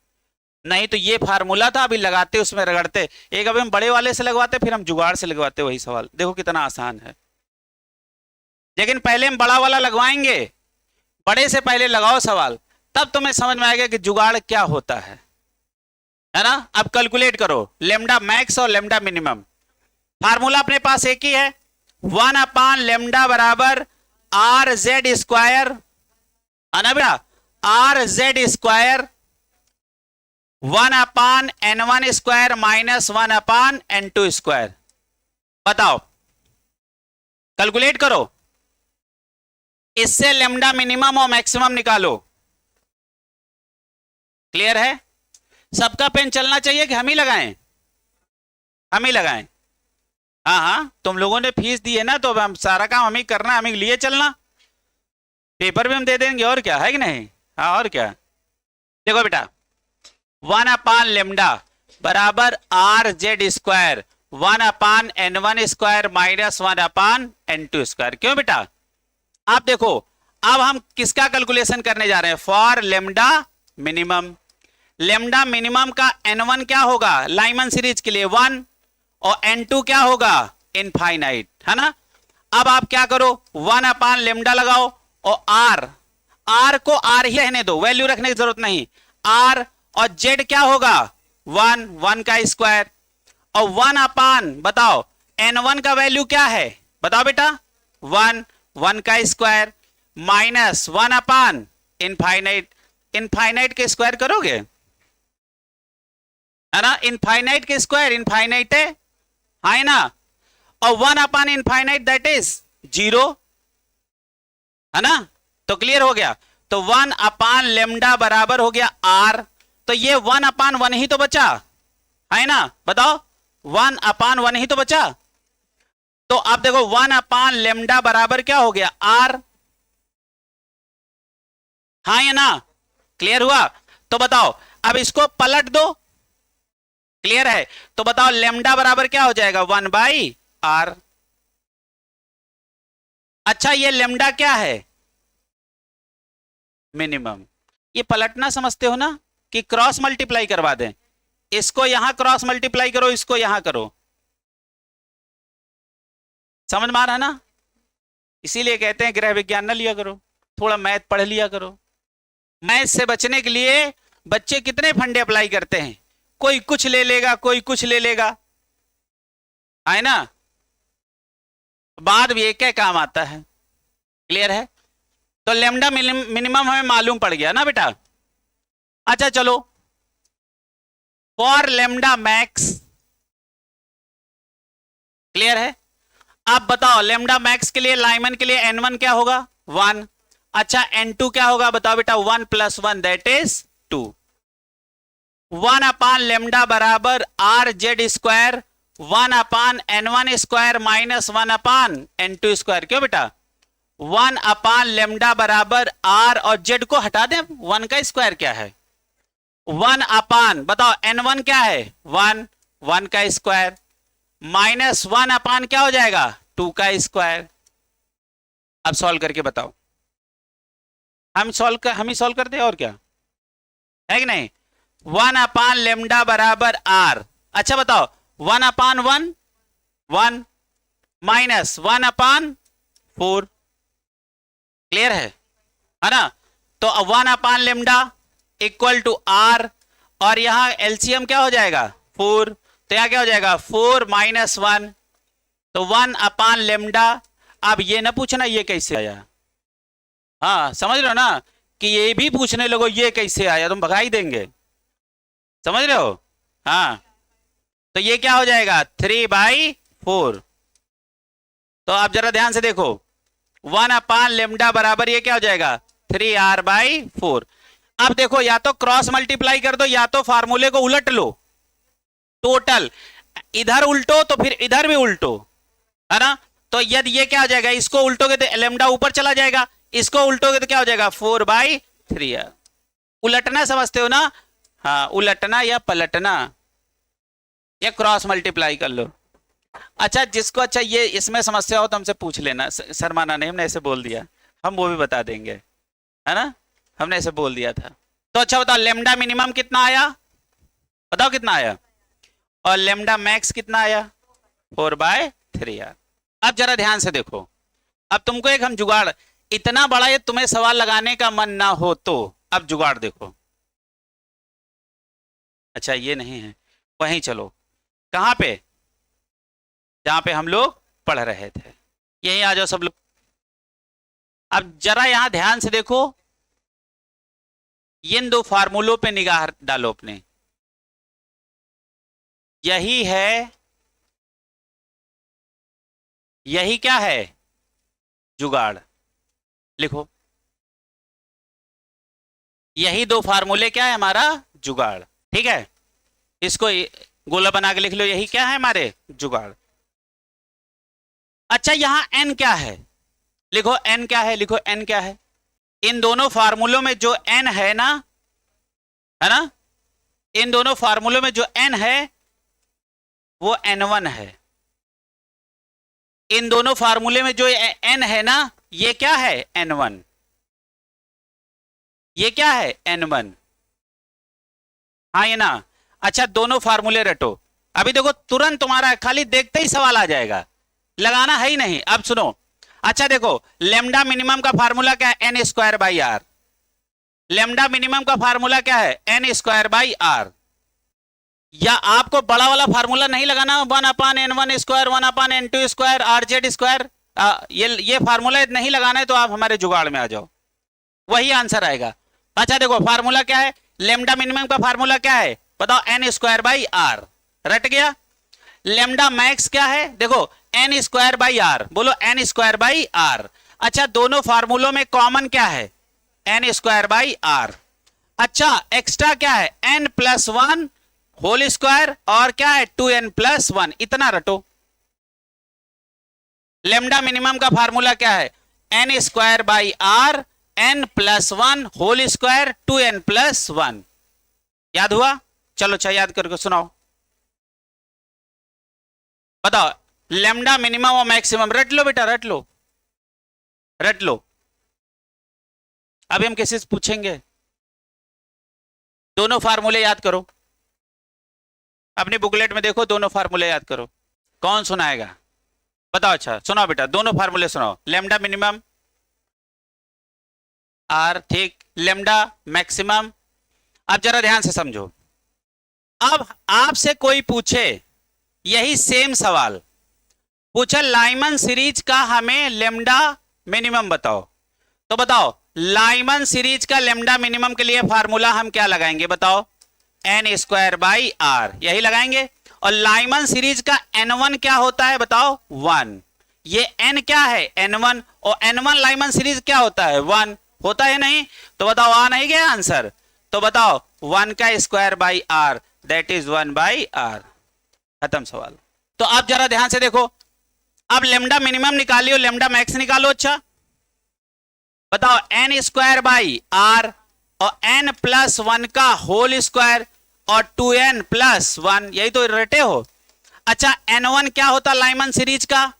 नहीं तो ये फार्मूला था, अभी लगाते उसमें रगड़ते। एक अभी हम बड़े वाले से लगवाते, फिर हम जुगाड़ से लगवाते वही सवाल। देखो कितना आसान है। लेकिन पहले हम बड़ा वाला लगवाएंगे, बड़े से पहले लगाओ सवाल, तब तुम्हें समझ में आएगा कि जुगाड़ क्या होता है ना। अब कैलकुलेट करो लेमडा मैक्स और लेमडा मिनिमम। फार्मूला अपने पास एक ही है, 1/λ बराबर आर जेड स्क्वायर, है ना बेटा, are Z square 1/n1 square minus 1/n2 square. बताओ, कैलकुलेट करो, इससे लेमडा मिनिमम और मैक्सिमम निकालो। क्लियर है? सबका पेन चलना चाहिए कि हम ही लगाएं? हम ही लगाएं। हाँ हाँ, तुम लोगों ने फीस दी है ना, तो हम सारा काम हम ही करना, हम ही लिए चलना। पेपर भी हम दे देंगे, और क्या है कि नहीं? हाँ और क्या। देखो बेटा, 1/λ बराबर are Z square 1/n1 square minus 1/n2 square. क्यों बेटा? आप देखो, अब हम किसका कैलकुलेशन करने जा रहे हैं? For lambda minimum. Lambda minimum का n1 क्या होगा लाइमन सीरीज के लिए 1, और n2 क्या होगा? इनफाइनाइट, है ना। अब आप क्या करो, 1/λ लगाओ, और r को r ही रहने दो, वैल्यू रखने की जरूरत नहीं। r और z क्या होगा? 1 का स्क्वायर, और 1/, बताओ n1 का वैल्यू क्या है? बताओ बेटा, 1 का स्क्वायर माइनस 1/, इनफाइनाइट के स्क्वायर करोगे, है ना। इनफाइनाइट के स्क्वायर इनफाइनाइट है ना, और 1/, दैट इज 0, है ना। तो क्लियर हो गया। तो 1/λ बराबर हो गया r, तो ये 1/1 ही तो बचा, है ना। बताओ, 1/1 ही तो बचा। तो आप देखो 1/λ बराबर क्या हो गया? r, हाँ या ना? क्लियर हुआ? तो बताओ, अब इसको पलट दो। क्लियर है? तो बताओ लेमडा बराबर क्या हो जाएगा? 1/r। अच्छा, ये लेमडा क्या है? मिनिमम। ये पलटना समझते हो ना, कि क्रॉस मल्टीप्लाई करवा दें, इसको यहां क्रॉस मल्टीप्लाई करो, इसको यहां करो। समझ में आ रहा है ना? इसीलिए कहते हैं गृह विज्ञान न लिया करो, थोड़ा मैथ पढ़ लिया करो। मैथ से बचने के लिए बच्चे कितने फंडे अप्लाई करते हैं, कोई कुछ ले लेगा, कोई कुछ ले लेगा, है ना। बाद भी एक काम आता है। क्लियर है? तो लेमडा मिनिमम हमें मालूम पड़ गया ना बेटा। अच्छा चलो, फॉर लेमडा मैक्स, क्लियर है। अब बताओ लेमडा मैक्स के लिए, लाइमन के लिए n1 क्या होगा? 1। अच्छा, n2 क्या होगा? बताओ बेटा, 1 + 1 दैट इज 2। 1/λ बराबर are Z square 1/n1 square minus 1/n2 square. क्यों बेटा? 1/λ बराबर आर और जेड को हटा दें, 1 का स्क्वायर क्या है? 1/, बताओ n1 क्या है? 1 का स्क्वायर माइनस 1/, क्या हो जाएगा? 2 का स्क्वायर। अब सॉल्व करके बताओ। हम ही सॉल्व कर दे, और क्या है कि नहीं। 1/λ बराबर r। अच्छा बताओ, 1/1 1 माइनस 1/4। क्लियर है ना। तो 1/λ इक्वल टू r, और यहां एलसीएम क्या हो जाएगा? 4। तो यहां क्या हो जाएगा? 4 - 1, तो 1/λ। अब ये ना पूछना ये कैसे आया, हाँ समझ रहे हो ना, कि ये भी पूछने लगो ये कैसे आया, तुम भगा ही देंगे। समझ रहे हो? हाँ, तो ये क्या हो जाएगा? 3/4। तो आप जरा ध्यान से देखो, 1/λ बराबर ये क्या हो जाएगा? 3r/4। अब देखो, या तो क्रॉस मल्टीप्लाई कर दो, या तो फार्मूले को उलट लो। टोटल इधर उल्टो तो फिर इधर भी उल्टो, है ना। तो यदि ये क्या हो जाएगा, इसको उल्टोगे तो लेमडा ऊपर चला जाएगा, इसको उल्टोगे तो क्या हो जाएगा? 4/3। उलटना समझते हो ना? हाँ, उलटना या पलटना, या क्रॉस मल्टीप्लाई कर लो। अच्छा, जिसको अच्छा ये इसमें समस्या हो तो हमसे पूछ लेना, शर्माना नहीं, हमने ऐसे बोल दिया, हम वो भी बता देंगे, है ना। हमने ऐसे बोल दिया था। तो अच्छा बताओ लेमडा मिनिमम कितना आया, बताओ कितना आया, और लेमडा मैक्स कितना आया, 4/3 यार। अब जरा ध्यान से देखो, अब तुमको एक हम जुगाड़, इतना बड़ा ये तुम्हें सवाल लगाने का मन ना हो तो अब जुगाड़ देखो। अच्छा ये नहीं है, वहीं चलो, कहां पे, जहां पे हम लोग पढ़ रहे थे, यहीं आ जाओ सब लोग। अब जरा यहां ध्यान से देखो, इन दो फार्मूलों पे निगाह डालो अपने, यही है, यही क्या है, जुगाड़। लिखो, यही दो फार्मूले क्या है हमारा, जुगाड़। ठीक है, इसको गोला बना के लिख लो, यही क्या है हमारे जुगाड़। अच्छा यहां n क्या है, लिखो n क्या है, लिखो n क्या है। इन दोनों फार्मूलों में जो n है ना, है ना, इन दोनों फार्मूलों में जो n है वो n1 है। इन दोनों फार्मूले में जो n है ना, ये क्या है, n1, ये क्या है, n1। हाँ ये ना। अच्छा दोनों फार्मूले रटो, अभी देखो तुरंत तुम्हारा खाली देखते ही सवाल आ जाएगा, लगाना है ही नहीं। अब सुनो, अच्छा देखो लेमडा मिनिमम का फार्मूला क्या है, n²/r। लेमडा मिनिमम का फार्मूला क्या है, n²/r। या आपको बड़ा वाला फार्मूला नहीं लगाना, 1/n1², 1/n2², rz², ये फार्मूला नहीं लगाना है तो आप हमारे जुगाड़ में आ जाओ, वही आंसर आएगा। अच्छा देखो फार्मूला क्या है, लेमडा मिनिमम का फार्मूला क्या है बताओ, n²/r, रट गया। लेमडा मैक्स क्या है, देखो n²/r, बोलो n²/r। अच्छा दोनों फार्मूलों में कॉमन क्या है, n²/r। अच्छा एक्स्ट्रा क्या है, n+1 होल स्क्वायर, और क्या है 2n+1, इतना रटो। लेमडा मिनिमम का फार्मूला क्या है, n²/r, n+1 whole square, 2n+1। याद हुआ, चलो अच्छा याद करके सुनाओ, बताओ लेमडा मिनिमम और मैक्सिमम, रट लो बेटा, रट लो, रट लो। अभी हम कैसे पूछेंगे, दोनों फार्मूले याद करो, अपनी बुकलेट में देखो, दोनों फार्मूले याद करो। कौन सुनाएगा, बताओ। अच्छा सुनाओ बेटा, दोनों फार्मूले सुनाओ, लेमडा मिनिमम आर, ठीक, लेमडा मैक्सिमम। अब जरा ध्यान से समझो, अब आपसे कोई पूछे यही सेम सवाल, पूछा लाइमन सीरीज का हमें लेमडा मिनिमम बताओ, तो बताओ लाइमन सीरीज का लेमडा मिनिमम के लिए फार्मूला हम क्या लगाएंगे बताओ, n²/r, यही लगाएंगे। और लाइमन सीरीज का n1 क्या होता है बताओ, 1। ये n क्या है, n1, और n1 लाइमन सीरीज क्या होता है, 1 होता है नहीं, तो बताओ आ नहीं गया आंसर, तो बताओ 1 का स्क्वायर/r, दैट इज 1/r, खत्म सवाल। तो आप जरा ध्यान से देखो, अब लेमडा मिनिमम निकालियो, लेमडा मैक्स निकालो। अच्छा बताओ n²/r और n+1 का होल स्क्वायर और 2n+1, यही तो रटे हो। अच्छा n1 क्या होता लाइमन सीरीज का,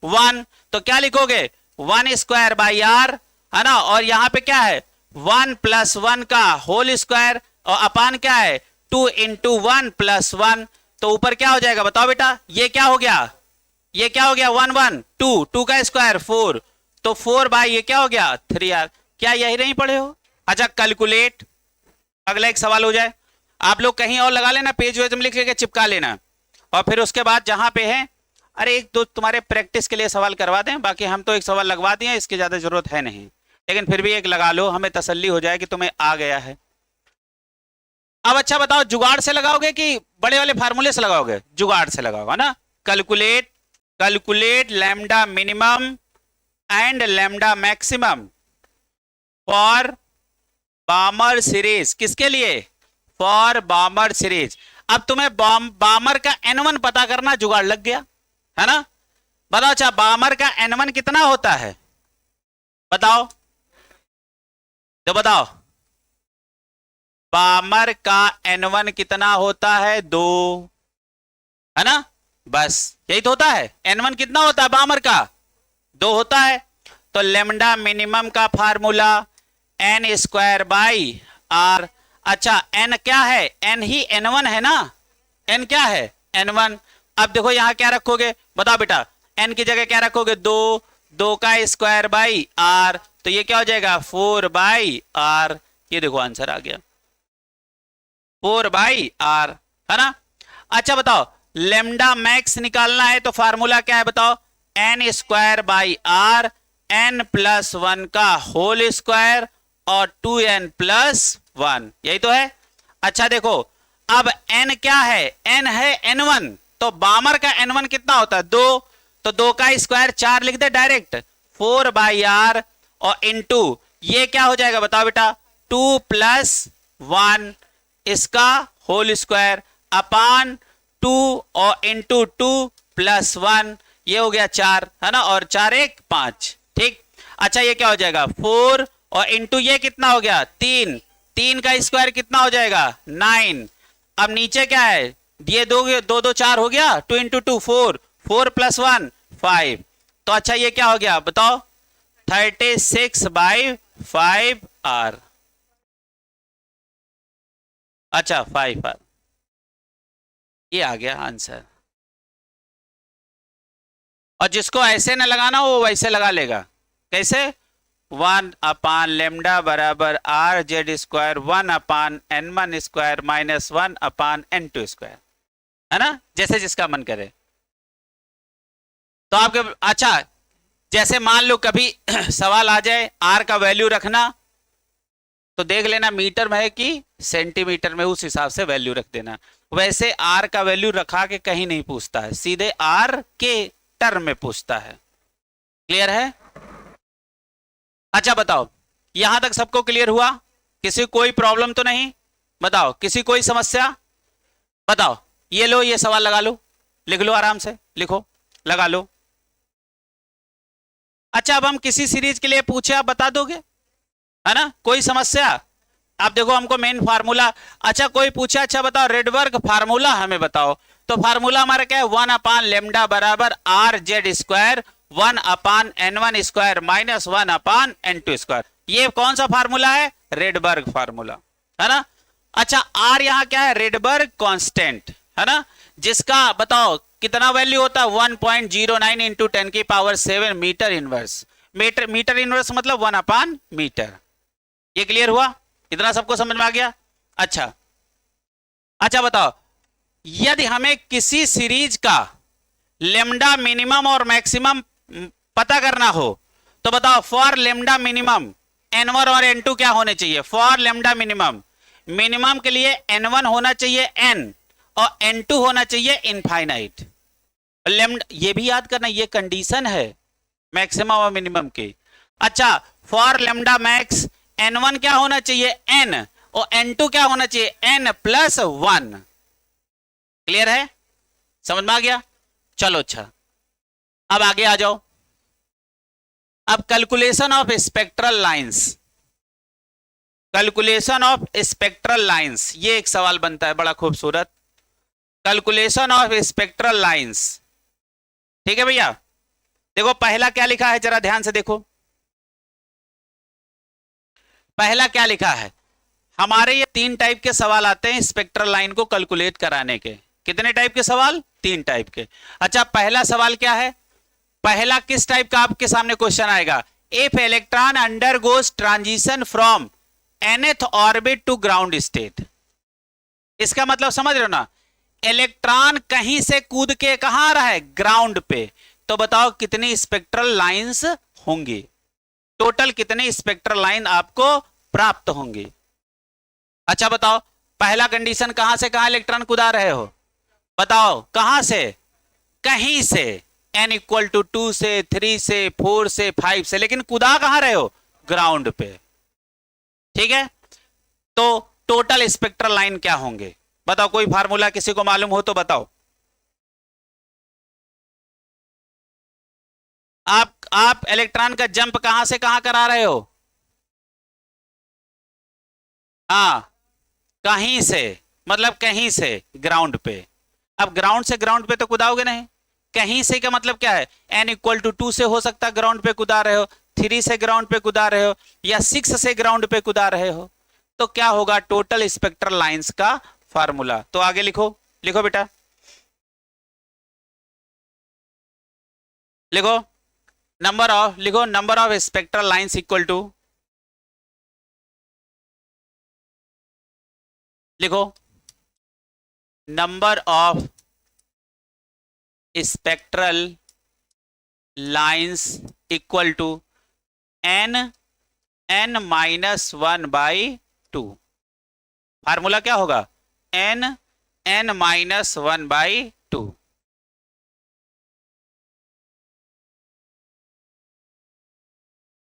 1, तो क्या लिखोगे 1² है ना, और यहां पे क्या है 1+1 का होल स्क्वायर, और अपान क्या है 2 × 1+1, तो ऊपर क्या हो जाएगा बताओ बेटा, ये क्या हो गया, ये क्या हो गया 1 1 2, 2 का स्क्वायर 4, तो 4 ये क्या हो गया 3r। क्या यही नहीं पढ़े हो। अच्छा कैलकुलेट, अगला एक सवाल हो जाए, आप लोग कहीं और लगा लेना, पेज वेज में लिख के चिपका लेना, और फिर उसके बाद जहां पे है, अरे एक दो तुम्हारे प्रैक्टिस के लिए सवाल करवा दें, बाकी हम तो एक सवाल लगवा दिए, इसकी ज्यादा जरूरत है नहीं, लेकिन फिर भी एक लगा लो, हमें तसल्ली हो जाए कि तुम्हें आ गया है। अब अच्छा बताओ जुगाड़ से लगाओगे कि बड़े वाले फार्मूले से लगाओगे, जुगाड़ से लगाओगे ना। Calculate, calculate lambda minimum and lambda maximum for बामर series, किसके लिए, फॉर बामर सीरीज। अब तुम्हें बामर का n1 पता करना, जुगाड़ लग गया है ना। बताओ अच्छा बामर का n1 कितना होता है बताओ, तो बताओ बामर का n1 कितना होता है, 2, है ना, बस यही तो होता है। n1 कितना होता है बामर का, 2 होता है। तो लेमडा मिनिमम का formula N square by R. अच्छा एन क्या है, एन ही n1 है ना, एन क्या है n1। अब देखो यहां क्या रखोगे, बताओ बेटा, एन की जगह क्या रखोगे, 2 का स्क्वायर बाई आर, तो ये क्या हो जाएगा 4 बाई आर। ये देखो आंसर आ गया 4 बाई आर, है ना। अच्छा बताओ लेमडा मैक्स निकालना है तो फार्मूला क्या है बताओ, N square by R, N plus 1 का होल स्क्वायर और 2n प्लस 1, यही तो है। अच्छा देखो अब n क्या है, n है n1, तो बामर का n1 कितना होता है 2, तो 2 का स्क्वायर 4 लिख दे डायरेक्ट, 4 बाई आर और इनटू ये क्या हो जाएगा बताओ बेटा 2 प्लस 1 इसका होल स्क्वायर अपान 2 और इनटू 2 प्लस 1, ये हो गया 4, है ना, और 4 1 5, ठीक। अच्छा ये क्या हो जाएगा 4 और इनटू ये कितना हो गया 3, 3 का स्क्वायर कितना हो जाएगा 9। अब नीचे क्या है, ये 2 2 4 हो गया, 2 इंटू 2 4, 4 प्लस 1 5, तो अच्छा ये क्या हो गया बताओ 36 बाई 5 आर। अच्छा 5 आर, ये आ गया आंसर। और जिसको ऐसे ना लगाना हो वो वैसे लगा लेगा, कैसे 1 अपान लेमडा बराबर are Z square 1 upon n1 square minus 1 upon n2 square, है ना, जैसे जिसका मन करे। तो आपके अच्छा जैसे मान लो कभी सवाल आ जाए आर का वैल्यू रखना, तो देख लेना मीटर में है कि सेंटीमीटर में, उस हिसाब से वैल्यू रख देना। वैसे आर का वैल्यू रखा के कहीं नहीं पूछता है, सीधे आर के टर्म में पूछता है। क्लियर है। अच्छा बताओ यहां तक सबको क्लियर हुआ, किसी कोई प्रॉब्लम तो नहीं, बताओ किसी कोई समस्या, बताओ। ये लो ये सवाल लगा लो, लिख लो आराम से, लिखो लगा लो। अच्छा अब हम किसी सीरीज के लिए पूछे आप बता दोगे, है ना, कोई समस्या। आप देखो हमको मेन फार्मूला, अच्छा कोई पूछा अच्छा बताओ रेडबर्ग फार्मूला हमें बताओ, तो फार्मूला हमारा क्या है 1 अपान लेमडा बराबर are Z square 1 upon n1 square minus 1 upon n2 square. ये कौन सा फार्मूला है, रेडबर्ग फार्मूला, है ना। अच्छा आर यहां क्या है, रेडबर्ग कांस्टेंट, है ना, जिसका बताओ कितना वैल्यू होता है 1.09 इंटू 10 की power 7 metre inverse. Metre inverse मतलब 1 अपान मीटर। ये क्लियर हुआ, इतना सबको समझ में आ गया। अच्छा अच्छा बताओ यदि हमें किसी सीरीज का लेमडा मिनिमम और मैक्सिमम पता करना हो तो बताओ फॉर लेमडा मिनिमम n1 और n2 क्या होने चाहिए, फॉर लेमडा मिनिमम, मिनिमम के लिए n1 होना चाहिए n और n2 होना चाहिए इनफाइनाइट। लेमडा ये भी याद करना, ये कंडीशन है मैक्सिमम और मिनिमम की। अच्छा फॉर लेमडा मैक्स n1 क्या होना चाहिए n और n2 क्या होना चाहिए n प्लस 1। क्लियर है, समझ में आ गया। चलो अच्छा अब आगे आ जाओ। अब calculation of spectral lines, calculation of spectral lines, ये एक सवाल बनता है बड़ा खूबसूरत, कैलकुलेशन ऑफ स्पेक्ट्रल लाइंस। ठीक है भैया, देखो पहला क्या लिखा है जरा ध्यान से देखो, पहला क्या लिखा है, हमारे ये 3 टाइप के सवाल आते हैं स्पेक्ट्रल लाइन को कैलकुलेट कराने के। कितने टाइप के सवाल, 3 टाइप के। अच्छा पहला सवाल क्या है, पहला किस टाइप का आपके सामने क्वेश्चन आएगा, if electron undergoes transition from nth orbit to ground state. इसका मतलब समझ रहे हो ना, इलेक्ट्रॉन कहीं से कूद के कहां आ रहा है, ग्राउंड पे, तो बताओ कितनी स्पेक्ट्रल लाइंस होंगी, टोटल कितनी स्पेक्ट्रल लाइन आपको प्राप्त होंगी। अच्छा बताओ पहला कंडीशन कहां से कहां इलेक्ट्रॉन कूदा रहे हो, बताओ कहां से, कहीं से, n इक्वल टू 2 से 3 से 4 से 5 से, लेकिन कूदा कहां रहे हो, ग्राउंड पे। ठीक है, तो टोटल स्पेक्ट्रल लाइन क्या होंगे बताओ, कोई फार्मूला किसी को मालूम हो तो बताओ। आप इलेक्ट्रॉन का जंप कहां से कहां करा रहे हो, हाँ कहीं से, मतलब कहीं से ग्राउंड पे। अब ग्राउंड से ग्राउंड पे तो कूदाओगे नहीं, कहीं से का मतलब क्या है, n इक्वल टू 2 से हो सकता है ग्राउंड पे कूदा रहे हो, 3 से ग्राउंड पे कूदा रहे हो या 6 से ग्राउंड पे कूदा रहे हो, तो क्या होगा टोटल स्पेक्ट्रल लाइंस का फार्मूला। तो आगे लिखो, लिखो बेटा, लिखो number of spectral lines equal to, लिखो number of spectral lines equal to n minus 1/2। Formula क्या होगा, n माइनस 1/2।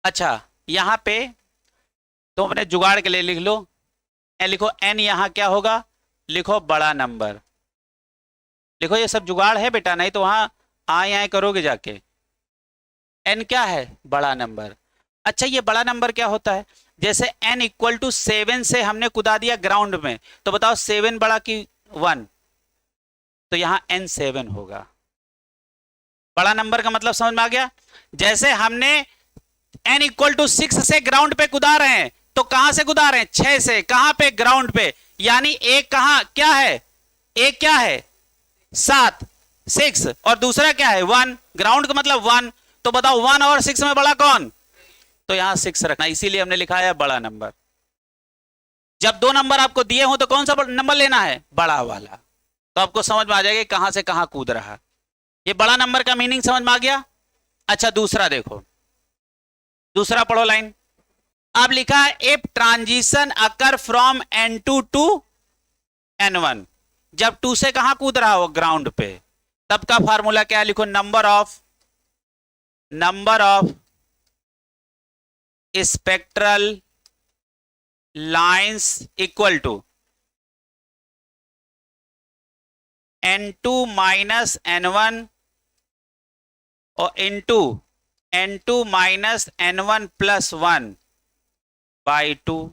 अच्छा, यहां पे तो अपने जुगाड़ के लिए लिख लो, लिखो n यहां क्या होगा, लिखो बड़ा नंबर। लिखो ये सब जुगाड़ है बेटा, नहीं तो वहां आए करोगे जाके। n क्या है, बड़ा नंबर। अच्छा, ये बड़ा नंबर क्या होता है, जैसे n इक्वल टू 7 से हमने कुदा दिया ग्राउंड में, तो बताओ 7 बड़ा कि 1, तो यहां n 7 होगा। बड़ा नंबर का मतलब समझ में आ गया। जैसे हमने n इक्वल टू 6 से ग्राउंड पे कुदा रहे हैं, तो कहां से कुदा रहे हैं, 6 से, कहां पे, ग्राउंड पे, यानी एक कहां क्या है, एक क्या है 7 6 और दूसरा क्या है 1, ग्राउंड का मतलब 1, तो बताओ 1 और 6 में बड़ा कौन, तो यहां 6 रखना, इसीलिए हमने लिखा है बड़ा नंबर। जब दो नंबर आपको दिए हो तो कौन सा नंबर लेना है, बड़ा वाला, तो आपको समझ में आ जाएगा कहां से कहां कूद रहा। ये बड़ा नंबर का मीनिंग समझ में आ गया। अच्छा, दूसरा देखो, दूसरा पढ़ो लाइन। अब लिखा है if transition occur from n2 to n1, जब 2 से कहां कूद रहा हो, ग्राउंड पे, तब का फार्मूला क्या है, लिखो number of spectral lines equal to n2 minus n1 और into n2 minus n1 plus 1/2।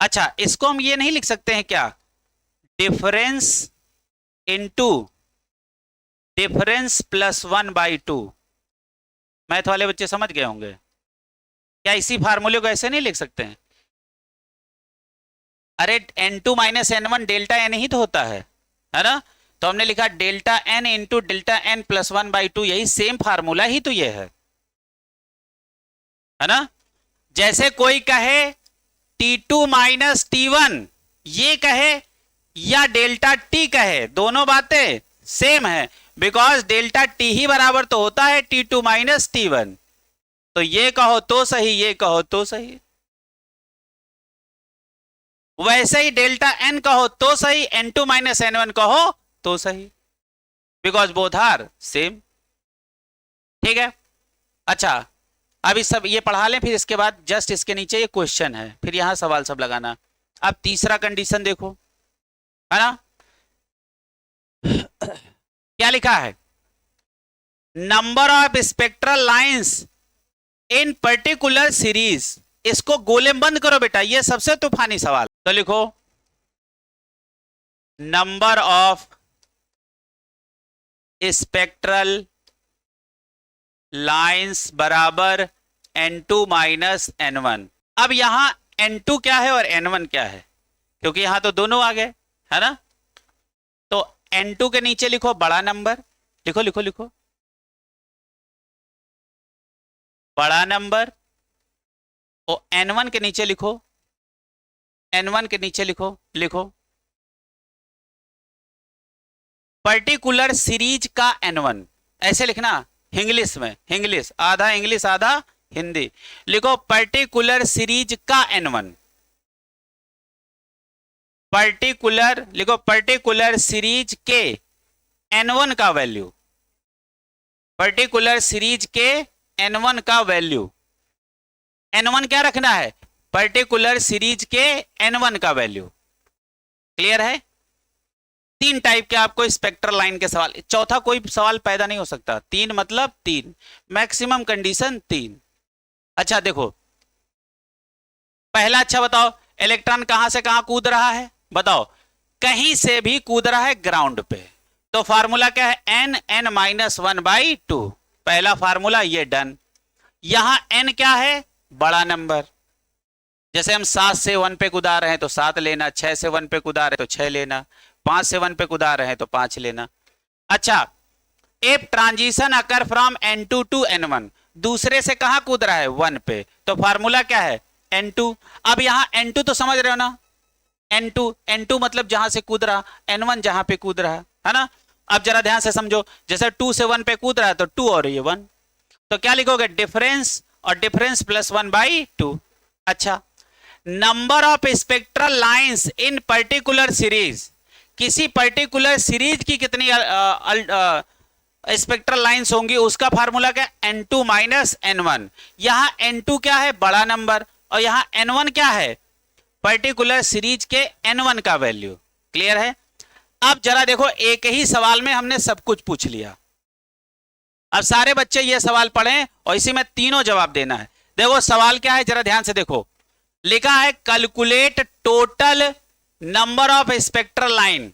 अच्छा, इसको हम ये नहीं लिख सकते हैं क्या, difference into difference plus 1/2। Math वाले बच्चे समझ गए होंगे क्या, इसी फार्मूले को ऐसे नहीं लिख सकते हैं। अरे n2 minus n1 delta n ही तो होता है ना, तो हमने लिखा delta n into delta n plus 1/2, यही सेम फार्मूला ही तो ये है ना। जैसे कोई कहे T2 माइनस T1 ये कहे या डेल्टा T कहे, दोनों बातें सेम है, बिकॉज डेल्टा T ही बराबर तो होता है T2 माइनस T1। तो ये कहो तो सही, ये कहो तो सही, वैसे ही डेल्टा n कहो तो सही, n2 माइनस n1 कहो तो सही, बिकॉज बोथ आर सेम। ठीक है। अच्छा, अभी सब ये पढ़ा लें, फिर इसके बाद जस्ट इसके नीचे ये क्वेश्चन है, फिर यहां सवाल सब लगाना। अब तीसरा कंडीशन देखो, है ना, क्या लिखा है, number of spectral lines in particular series. इसको गोले में बंद करो बेटा, ये सबसे तूफानी सवाल। तो लिखो नंबर ऑफ स्पेक्ट्रल लाइंस बराबर n2 माइनस n1। अब यहां n2 क्या है और n1 क्या है, क्योंकि यहां तो दोनों आ गए, है ना। तो n2 के नीचे लिखो बड़ा नंबर, लिखो लिखो लिखो बड़ा नंबर, और n1 के नीचे लिखो, n1 के नीचे लिखो, लिखो पर्टिकुलर सीरीज का n1। ऐसे लिखना इंग्लिश में, इंग्लिश आधा हिंदी, लिखो पर्टिकुलर सीरीज का n1, पर्टिकुलर लिखो पर्टिकुलर सीरीज के n1 का वैल्यू, पर्टिकुलर सीरीज के n1 का वैल्यू, n1 क्या रखना है, पर्टिकुलर सीरीज के n1 का वैल्यू। क्लियर है। 3 टाइप के आपको स्पेक्ट्रल लाइन के सवाल, चौथा कोई सवाल पैदा नहीं हो सकता, 3 मतलब 3, मैक्सिमम कंडीशन 3। अच्छा देखो, पहला, अच्छा बताओ इलेक्ट्रॉन कहां से कहां कूद रहा है, बताओ कहीं से भी कूद रहा है ग्राउंड पे, तो फार्मूला क्या है, n n-1/2। पहला फार्मूला ये डन। यहां n क्या है? बड़ा नंबर। जैसे हम 7 से 1 पे कूदा रहे हैं तो 7 लेना, 6 से 1 पे कूदा रहे तो 6 लेना, 5 से 1 पे कूदा रहे हैं तो 5 लेना। अच्छा, if transition occur from n2 to n1, दूसरे से कहां कूद रहा है? 1 पे, तो फार्मूला क्या है? n2। अब यहां n2 तो समझ रहे हो ना, n2 मतलब जहां से कूद रहा, n1 जहां पे कूद रहा है ना। अब जरा ध्यान से समझो, जैसे 2 से 1 पे कूद रहा है तो 2 और ये 1, तो क्या लिखोगे? डिफरेंस, और डिफरेंस प्लस 1/2। अच्छा, number of spectral lines in particular series, किसी पर्टिकुलर सीरीज की कितनी स्पेक्ट्रल लाइंस होंगी, उसका फार्मूला क्या? n2 minus n1। यहां n2 क्या है? बड़ा नंबर, और यहां n1 क्या है? पर्टिकुलर सीरीज के n1 का वैल्यू। क्लियर है? अब जरा देखो, एक ही सवाल में हमने सब कुछ पूछ लिया। अब सारे बच्चे ये सवाल पढ़ें और इसी में तीनों जवाब देना है। देखो सवाल क्या है, जरा ध्यान से देखो। लिखा है calculate total number of spectral line,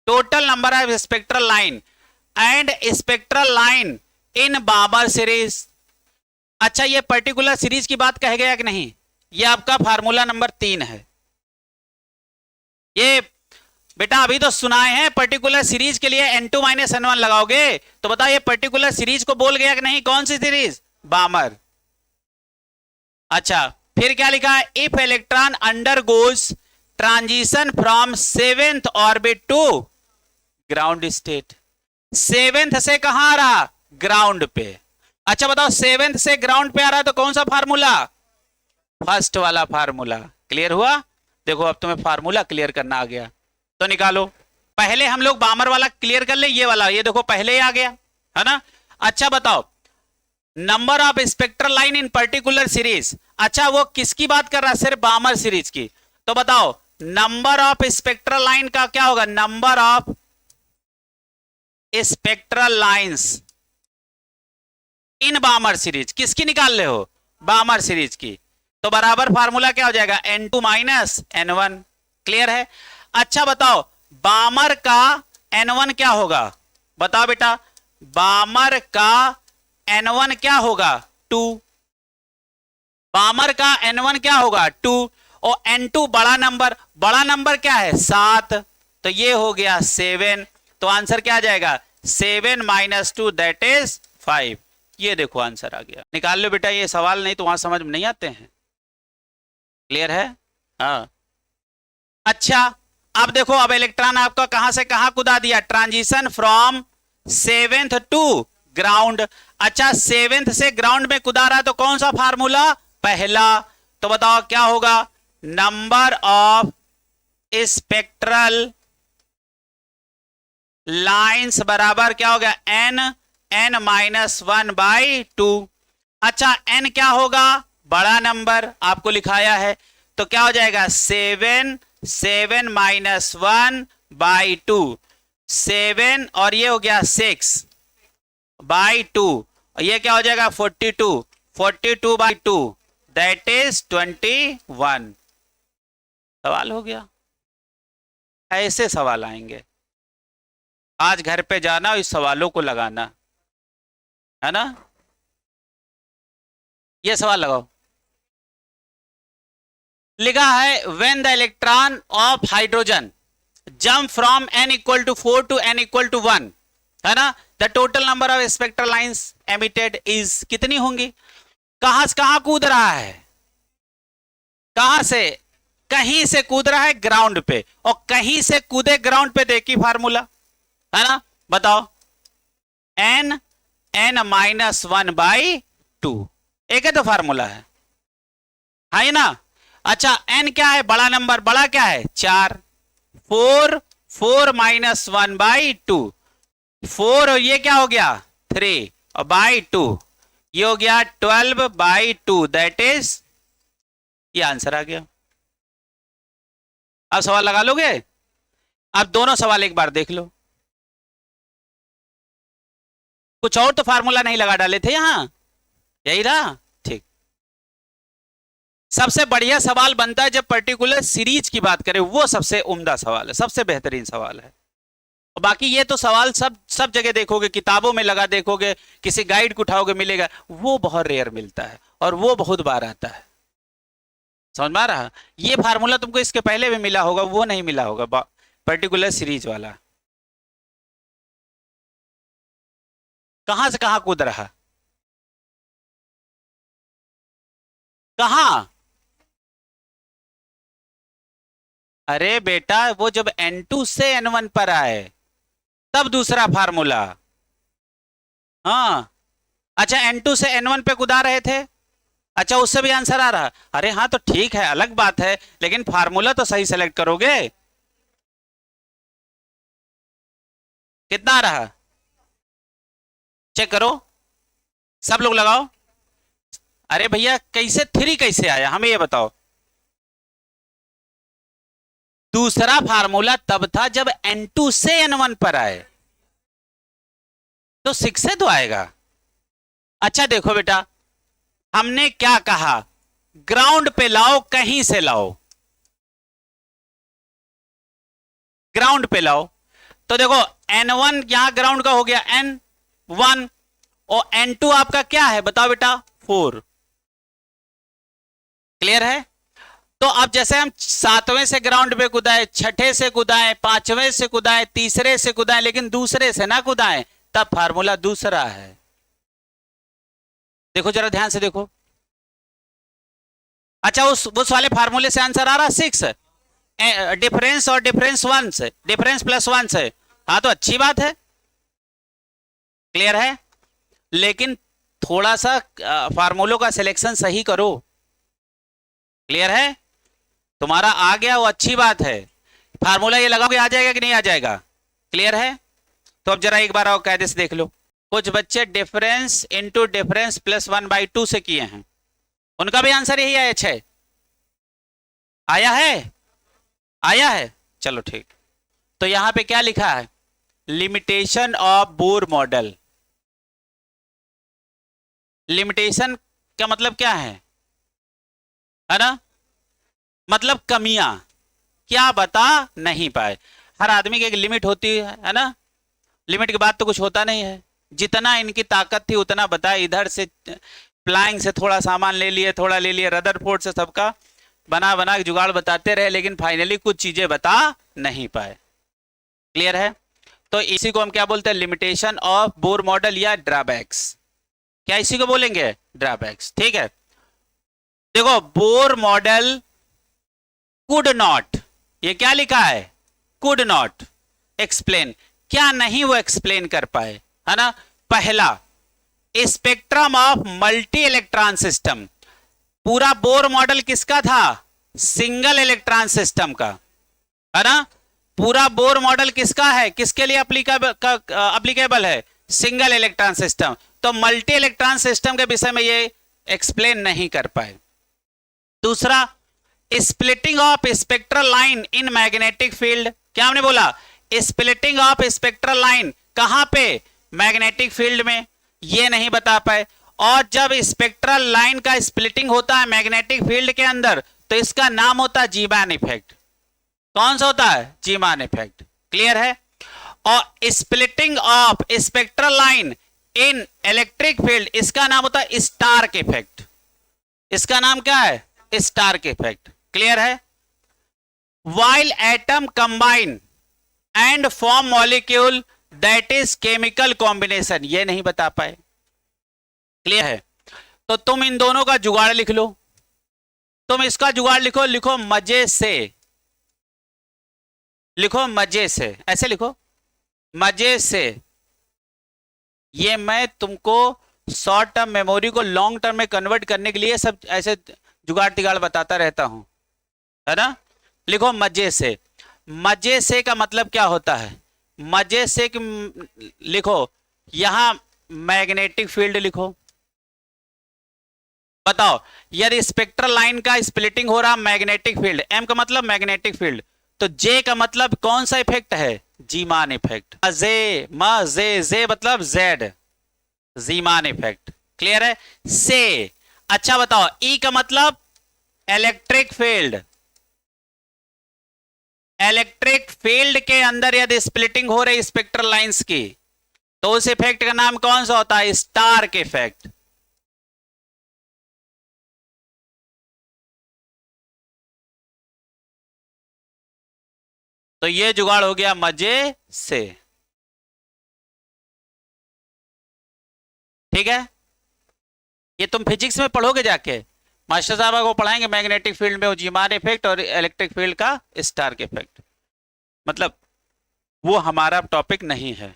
total number of spectral line and spectral line in Balmer series. अच्छा, ये पर्टिकुलर सीरीज की बात कह गया कि नहीं? ये आपका फार्मूला नंबर 3 है। ये बेटा अभी तो सुनाए हैं, पर्टिकुलर सीरीज के लिए n2 माइनस n1 लगाओगे तो बताओ ये पर्टिकुलर सीरीज को बोल गया कि नहीं? कौन सी सीरीज? बामर। अच्छा, फिर क्या लिखा है? If electron undergoes transition from 7th orbit to ground state. 7th से कहां आ रहा? ग्राउंड पे। अच्छा बताओ, 7th से ग्राउंड पे आ रहा है तो कौन सा फार्मूला? फर्स्ट वाला फार्मूला। क्लियर हुआ? देखो अब तुम्हें फार्मूला क्लियर करना आ गया, तो निकालो। पहले हम लोग बामर वाला क्लियर कर ले, ये वाला, ये देखो पहले ही आ गया है ना। अच्छा बताओ, number of spectral line in particular series. अच्छा, वो किसकी बात कर रहा है? सिर्फ बामर सीरीज की। तो बताओ नंबर ऑफ स्पेक्ट्रल लाइन का क्या होगा? Number of spectral lines in बामर series. किसकी निकाल रहे हो? बामर सीरीज की। तो बराबर फार्मूला क्या हो जाएगा? n2 minus n1। क्लियर है? अच्छा बताओ, बामर का n1 क्या होगा? बताओ बेटा, बामर का n1 क्या होगा? 2। बामर का n1 क्या होगा? 2। और n2 बड़ा नंबर, बड़ा नंबर क्या है? 7, तो ये हो गया 7। तो आंसर क्या आ जाएगा? 7 माइनस 2 दैट इज 5। ये देखो आंसर आ गया। निकाल लो बेटा ये सवाल, नहीं तो वहां समझ में नहीं आते हैं। क्लियर है? हाँ। अच्छा, अब देखो, अब इलेक्ट्रॉन आपका कहां से कहां कूदा दिया? Transition from 7th to ground. अच्छा, 7th से ग्राउंड में कूदा रहा है तो कौन सा फार्मूला? पहला। तो बताओ क्या होगा? नंबर ऑफ स्पेक्ट्रल लाइंस बराबर क्या हो गया? n minus 1/2। अच्छा, n क्या होगा? बड़ा नंबर, आपको लिखाया है, तो क्या हो जाएगा? 7 माइनस 1/2, 7 और ये हो गया 6/2, और ये क्या हो जाएगा? 42/2 दैट इज 21। सवाल हो गया। ऐसे सवाल आएंगे, आज घर पे जाना और इस सवालों को लगाना है ना। ये सवाल लगाओ। लिखा है when the electron of hydrogen jump from n equal to 4 to n equal to 1, है ना, the total number of spectral lines emitted is. कितनी होंगी? कहां से कहां कूद रहा है? कहां से? कहीं से कूद रहा है ग्राउंड पे, और कहीं से कूदे ग्राउंड पे, देखी फार्मूला है ना। बताओ, n माइनस 1/2, एक है तो फार्मूला है ना। अच्छा, n क्या है? बड़ा नंबर, बड़ा क्या है? 4। 4 माइनस 1/2, 4 और ये क्या हो गया? 3 और बाई 2, ये हो गया 12/2 दैट इज, ये आंसर आ गया। अब सवाल लगा लोगे? अब दोनों सवाल एक बार देख लो। कुछ और तो फार्मूला नहीं लगा डाले थे यहां, यही रहा। ठीक, सबसे बढ़िया सवाल बनता है जब पर्टिकुलर सीरीज की बात करें, वो सबसे उम्दा सवाल है, सबसे बेहतरीन सवाल है। और बाकी ये तो सवाल सब जगह देखोगे, किताबों में लगा देखोगे, किसी गाइड को उठाओगे मिलेगा, वो बहुत रेयर मिलता है और वो बहुत बार आता है। समझ में आ रहा? ये फार्मूला तुमको इसके पहले भी मिला होगा, वो नहीं मिला होगा पर्टिकुलर सीरीज वाला। कहां से कहां कूद रहा? कहां? अरे बेटा वो जब N2 से N1 पर आए तब दूसरा फार्मूला। हाँ, अच्छा N2 से N1 पे कूदा रहे थे, अच्छा उससे भी आंसर आ रहा। अरे हाँ तो ठीक है, अलग बात है, लेकिन फार्मूला तो सही सेलेक्ट करोगे। कितना आ रहा? चेक करो, सब लोग लगाओ। अरे भैया कैसे 3 कैसे आया, हमें ये बताओ। दूसरा फार्मूला तब था जब N2 से N1 पर आए, तो 6 से तो आएगा। अच्छा देखो बेटा, हमने क्या कहा, ग्राउंड पे लाओ, कहीं से लाओ, ग्राउंड पे लाओ। तो देखो N1 यहां ग्राउंड का हो गया N1, और N2 आपका क्या है बताओ बेटा, 4। क्लियर है? तो अब जैसे हम 7वें से ग्राउंड पे कुदाए, 6ठे से कुदाए, 5वें से कुदाए, तीसरे से कुदाए, लेकिन दूसरे से ना कुदाए, तब फार्मूला दूसरा है। देखो जरा ध्यान से देखो। अच्छा उस वाले फार्मूले से आंसर आ रहा 6, डिफरेंस और डिफरेंस 1 से, डिफरेंस प्लस 1 से। हाँ तो अच्छी बात है, क्लियर है, लेकिन थोड़ा सा फार्मूलों का सिलेक्शन सही करो। क्लियर है? तुम्हारा आ गया वो अच्छी बात है, फार्मूला ये लगाओगे आ जाएगा कि नहीं आ जाएगा? क्लियर है? तो अब जरा एक बार आओ कायदे से देख लो। कुछ बच्चे डिफरेंस इंटू डिफरेंस प्लस 1/2 से किए हैं, उनका भी आंसर यही आया 6। आया है? आया है, चलो ठीक। तो यहां पे क्या लिखा है, limitation of Bohr model. Limitation का मतलब क्या है ना? मतलब कमियां, क्या बता नहीं पाए। हर आदमी की एक लिमिट होती है ना, लिमिट के बाद तो कुछ होता नहीं है। जितना इनकी ताकत थी उतना बताए, इधर से फ्लाइंग से थोड़ा सामान ले लिए, थोड़ा ले लिए, रदरफोर्ड से सबका बना बना के जुगाड़ बताते रहे, लेकिन फाइनली कुछ चीजें बता नहीं पाए। क्लियर है? तो इसी को हम क्या बोलते हैं, लिमिटेशन ऑफ बोर मॉडल या ड्रॉबैक्स। क्या इसी को बोलेंगे, ड्रॉबैक्स। ठीक है, देखो बोर मॉडल कुड नॉट, ये क्या लिखा है, कुड नॉट एक्सप्लेन, क्या नहीं वो एक्सप्लेन कर पाए, है ना। पहला, spectrum of multi electron system. पूरा बोर मॉडल किसका था, सिंगल इलेक्ट्रॉन सिस्टम का, है ना। पूरा बोर मॉडल किसका है, किसके लिए अप्लीकेबल है, सिंगल इलेक्ट्रॉन सिस्टम। तो मल्टी इलेक्ट्रॉन सिस्टम के विषय में ये एक्सप्लेन नहीं कर पाए। दूसरा, splitting of spectral line in magnetic field. क्या हमने बोला, स्प्लिटिंग ऑफ स्पेक्ट्रल लाइन कहां पे, मैग्नेटिक फील्ड में, ये नहीं बता पाए। और जब स्पेक्ट्रल लाइन का स्प्लिटिंग होता है मैग्नेटिक फील्ड के अंदर, तो इसका नाम होता है जीमान इफेक्ट। कौन सा होता है, जीमान इफेक्ट। क्लियर है? और splitting of spectral line in electric field, इसका नाम होता है स्टार्क इफेक्ट। इसका नाम क्या है, स्टार्क इफेक्ट। क्लियर है? while atom combine and form molecule that is chemical combination, ये नहीं बता पाए। क्लियर है? तो तुम इन दोनों का जुगाड़ लिख लो, तुम इसका जुगाड़ लिखो, लिखो मजे से, लिखो मजे से, ऐसे लिखो मजे से। ये मैं तुमको शॉर्ट टर्म मेमोरी को लॉन्ग टर्म में कन्वर्ट करने के लिए सब ऐसे जुगाड़ तिगाड़ बताता रहता हूं, है ना। लिखो मजे से। मजे से का मतलब क्या होता है, मजे से लिखो, यहां मैग्नेटिक फील्ड लिखो। बताओ, यदि स्पेक्ट्रल लाइन का स्प्लिटिंग हो रहा मैग्नेटिक फील्ड, एम का मतलब मैग्नेटिक फील्ड, तो जे का मतलब कौन सा इफेक्ट है, जीमान इफेक्ट। जे मतलब जेड, जीमान इफेक्ट। क्लियर है? से। अच्छा बताओ, ई का मतलब इलेक्ट्रिक फील्ड, इलेक्ट्रिक फील्ड के अंदर यदि स्प्लिटिंग हो रही स्पेक्ट्रल लाइंस की, तो उस इफेक्ट का नाम कौन सा होता है? Stark effect. तो ये जुगाड़ हो गया मजे से। ठीक है, ये तुम फिजिक्स में पढ़ोगे जाके, मास्टर साहब को पढ़ाएंगे मैग्नेटिक फील्ड में जीमान इफेक्ट और इलेक्ट्रिक फील्ड का स्टार्क इफेक्ट। मतलब वो हमारा टॉपिक नहीं है।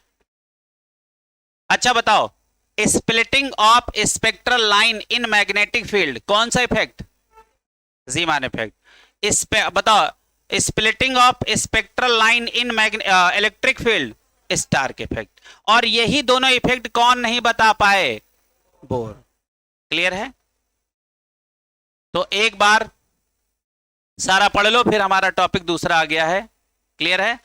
अच्छा बताओ, splitting of spectral line in magnetic field कौन सा इफेक्ट? Zeeman effect. बताओ, splitting of spectral line in electric field, Stark effect. और यही दोनों इफेक्ट कौन नहीं बता पाए? बोर। क्लियर है? तो एक बार सारा पढ़ लो, फिर हमारा टॉपिक दूसरा आ गया है। क्लियर है?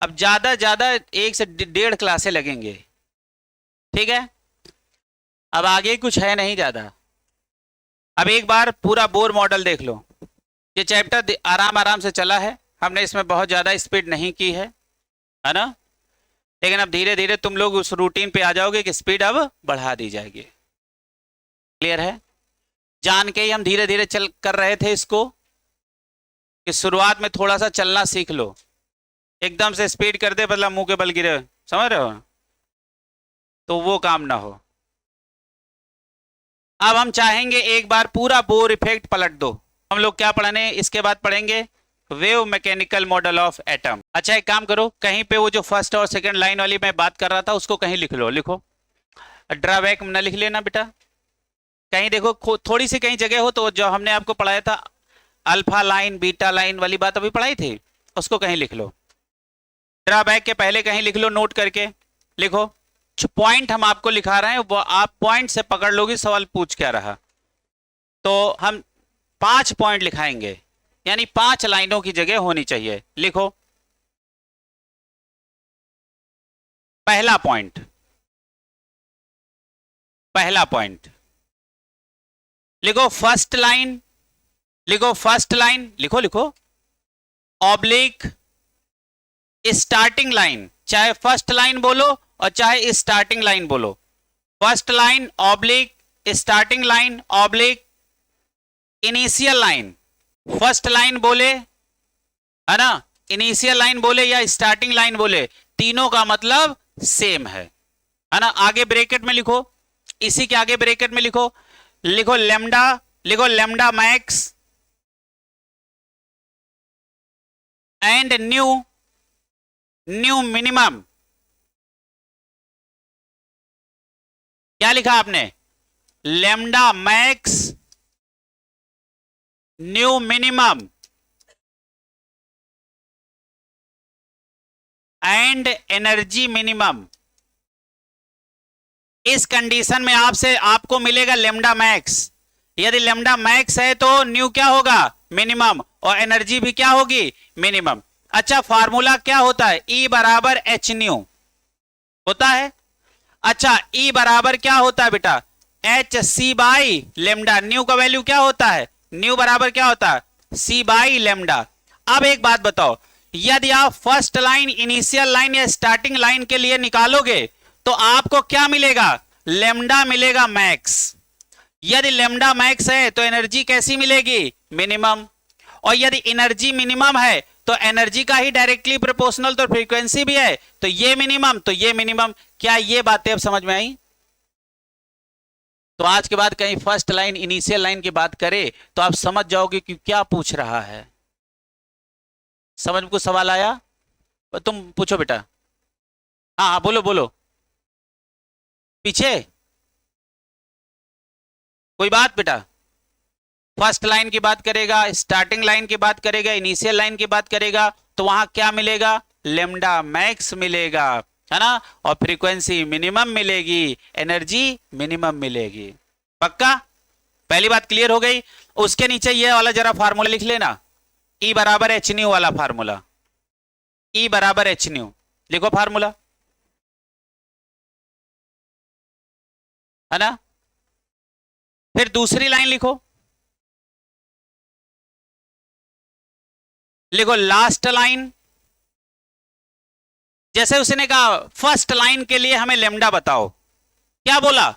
अब ज्यादा ज्यादा 1 से 1.5 क्लासें लगेंगे। ठीक है, अब आगे कुछ है नहीं ज्यादा। अब एक बार पूरा बोर मॉडल देख लो। ये चैप्टर आराम आराम से चला है, हमने इसमें बहुत ज्यादा स्पीड नहीं की है ना? लेकिन अब धीरे धीरे तुम लोग उस रूटीन पे आ जाओगे कि स्पीड अब बढ़ा दी जाएगी। क्लियर है? जान के ही हम धीरे धीरे चल कर रहे थे इसको, कि शुरुआत में थोड़ा सा चलना सीख लो। एकदम से स्पीड कर दे, मतलब मुंह के बल गिरे, समझ रहे हो? तो वो काम ना हो। अब हम चाहेंगे एक बार पूरा बोर इफेक्ट पलट दो। हम लोग क्या पढ़ने इसके बाद पढ़ेंगे? Wave mechanical model of atom. अच्छा एक काम करो, कहीं पे वो जो फर्स्ट और सेकंड लाइन वाली मैं बात कर रहा था उसको कहीं लिख लो। लिखो, ड्राबैक न लिख लेना बेटा। कहीं देखो थोड़ी सी कहीं जगह हो तो जो हमने आपको पढ़ाया था अल्फा लाइन बीटा लाइन वाली बात अभी पढ़ाई थी, उसको कहीं लिख लो। ड्राबैक के पहले कहीं लिख लो, नोट करके लिखो। पॉइंट हम आपको लिखा रहे हैं, वो आप पॉइंट से पकड़ लोगे सवाल पूछ क्या रहा। तो हम 5 पॉइंट लिखाएंगे, यानी 5 लाइनों की जगह होनी चाहिए। लिखो, पहला पॉइंट, पहला पॉइंट लिखो फर्स्ट लाइन, लिखो फर्स्ट लाइन, लिखो लिखो ऑब्लिक स्टार्टिंग लाइन। चाहे फर्स्ट लाइन बोलो और चाहे स्टार्टिंग लाइन बोलो। First line oblique starting line oblique initial line. First line बोले है ना, इनिशियल लाइन बोले या स्टार्टिंग लाइन बोले, तीनों का मतलब सेम है ना? आगे ब्रैकेट में लिखो, इसी के आगे ब्रैकेट में लिखो, लिखो लेमडा, लिखो lambda max and new minimum. क्या लिखा आपने? Lambda max new minimum and energy minimum. इस कंडीशन में आपको मिलेगा लेमडा मैक्स। यदि लेमडा मैक्स है तो न्यू क्या होगा? मिनिमम, और एनर्जी भी क्या होगी? मिनिमम। अच्छा फार्मूला क्या होता है? E बराबर एच न्यू होता है। अच्छा E बराबर क्या होता है बेटा? H C by lambda. Nu का वैल्यू क्या होता है? न्यू बराबर क्या होता है? C by lambda. अब एक बात बताओ, यदि आप फर्स्ट लाइन इनिशियल लाइन या स्टार्टिंग लाइन के लिए निकालोगे तो आपको क्या मिलेगा? लेमडा मिलेगा मैक्स। यदि लेमडा मैक्स है तो एनर्जी कैसी मिलेगी? मिनिमम। और यदि एनर्जी मिनिमम है तो एनर्जी का ही डायरेक्टली प्रोपोर्शनल तो फ्रीक्वेंसी भी है, तो ये मिनिमम तो ये मिनिमम। क्या ये बातें अब समझ में आई? तो आज के बाद कहीं फर्स्ट लाइन इनिशियल लाइन की बात करे तो आप समझ जाओगे कि क्या पूछ रहा है। समझ में कुछ सवाल आया? तुम पूछो बेटा। हाँ हाँ बोलो बोलो। पीछे कोई बात बेटा? फर्स्ट लाइन की बात करेगा, स्टार्टिंग लाइन की बात करेगा, इनिशियल लाइन की बात करेगा, तो वहां क्या मिलेगा? लेमडा मैक्स मिलेगा, है ना? और फ्रीक्वेंसी मिनिमम मिलेगी, एनर्जी मिनिमम मिलेगी। पक्का? पहली बात क्लियर हो गई। उसके नीचे ये वाला जरा फार्मूला लिख लेना, E बराबर एच न्यू वाला फार्मूला। E बराबर एच न्यू लिखो फार्मूला, है ना? फिर दूसरी लाइन लिखो, लिखो लास्ट लाइन, जैसे उसने कहा फर्स्ट लाइन के लिए हमें लेमडा बताओ, क्या बोला,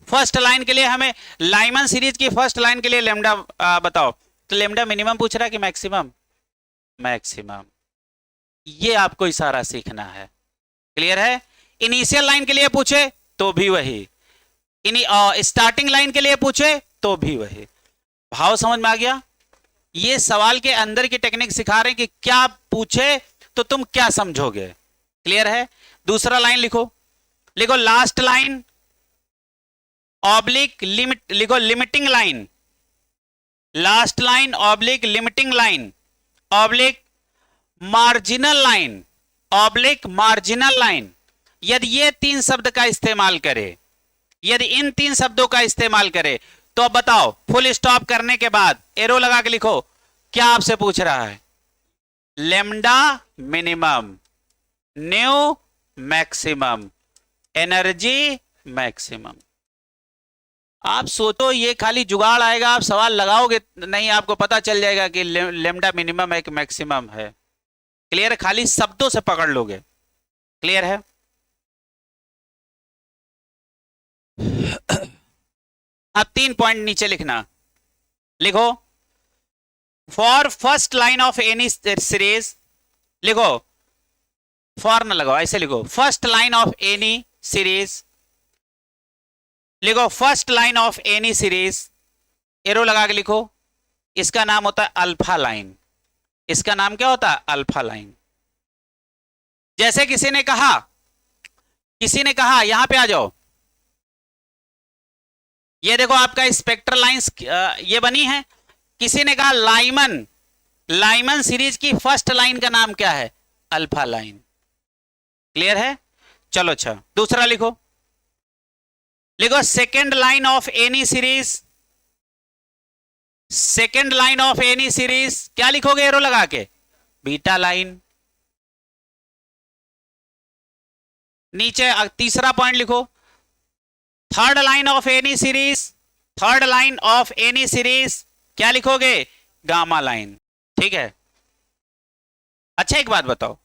फर्स्ट लाइन के लिए हमें लाइमन सीरीज की फर्स्ट लाइन के लिए लेमडा बताओ, तो लेमडा मिनिमम पूछ रहा है कि मैक्सिमम, मैक्सिमम। ये आपको इशारा सीखना है, क्लियर है। इनिशियल लाइन के लिए पूछे तो भी वही, स्टार्टिंग लाइन के लिए पूछे तो भी वही। भाव समझ में आ गया। ये सवाल के अंदर की टेक्निक सिखा रहे हैं कि क्या पूछे तो तुम क्या समझोगे, क्लियर है। दूसरा लाइन लिखो, लिखो लास्ट लाइन ऑब्लिक लिमिट, लिखो limiting line, last line oblique limiting line oblique marginal line, oblique marginal line. यदि ये तीन शब्द का इस्तेमाल करे, यदि इन तीन शब्दों का इस्तेमाल करे, तो अब बताओ फुल स्टॉप करने के बाद एरो लगा के लिखो, क्या आपसे पूछ रहा है, lambda minimum, new maximum, energy maximum. आप सोचो ये खाली जुगाड़ आएगा, आप सवाल लगाओगे नहीं, आपको पता चल जाएगा कि लेमडा मिनिमम है कि मैक्सिमम है, क्लियर है। खाली शब्दों से पकड़ लोगे, क्लियर है। अब 3 पॉइंट नीचे लिखना, लिखो for first line of any series, लिखो फॉर ना लगाओ, ऐसे लिखो first line of any series, लिखो first line of any series, arrow लगा के लिखो, इसका नाम होता है अल्फा लाइन, इसका नाम क्या होता है, अल्फा लाइन। जैसे किसी ने कहा यहां पे आ जाओ, ये देखो आपका स्पेक्ट्रल लाइंस ये बनी है, किसी ने कहा लाइमन सीरीज की फर्स्ट लाइन का नाम क्या है, अल्फा लाइन, क्लियर है। चलो अच्छा दूसरा लिखो, लिखो second line of any series, second line of any series क्या लिखोगे एरो लगा के, बीटा लाइन। नीचे तीसरा पॉइंट लिखो, third line of any series, third line of any series क्या लिखोगे, गामा लाइन, ठीक है। अच्छा एक बात बताओ,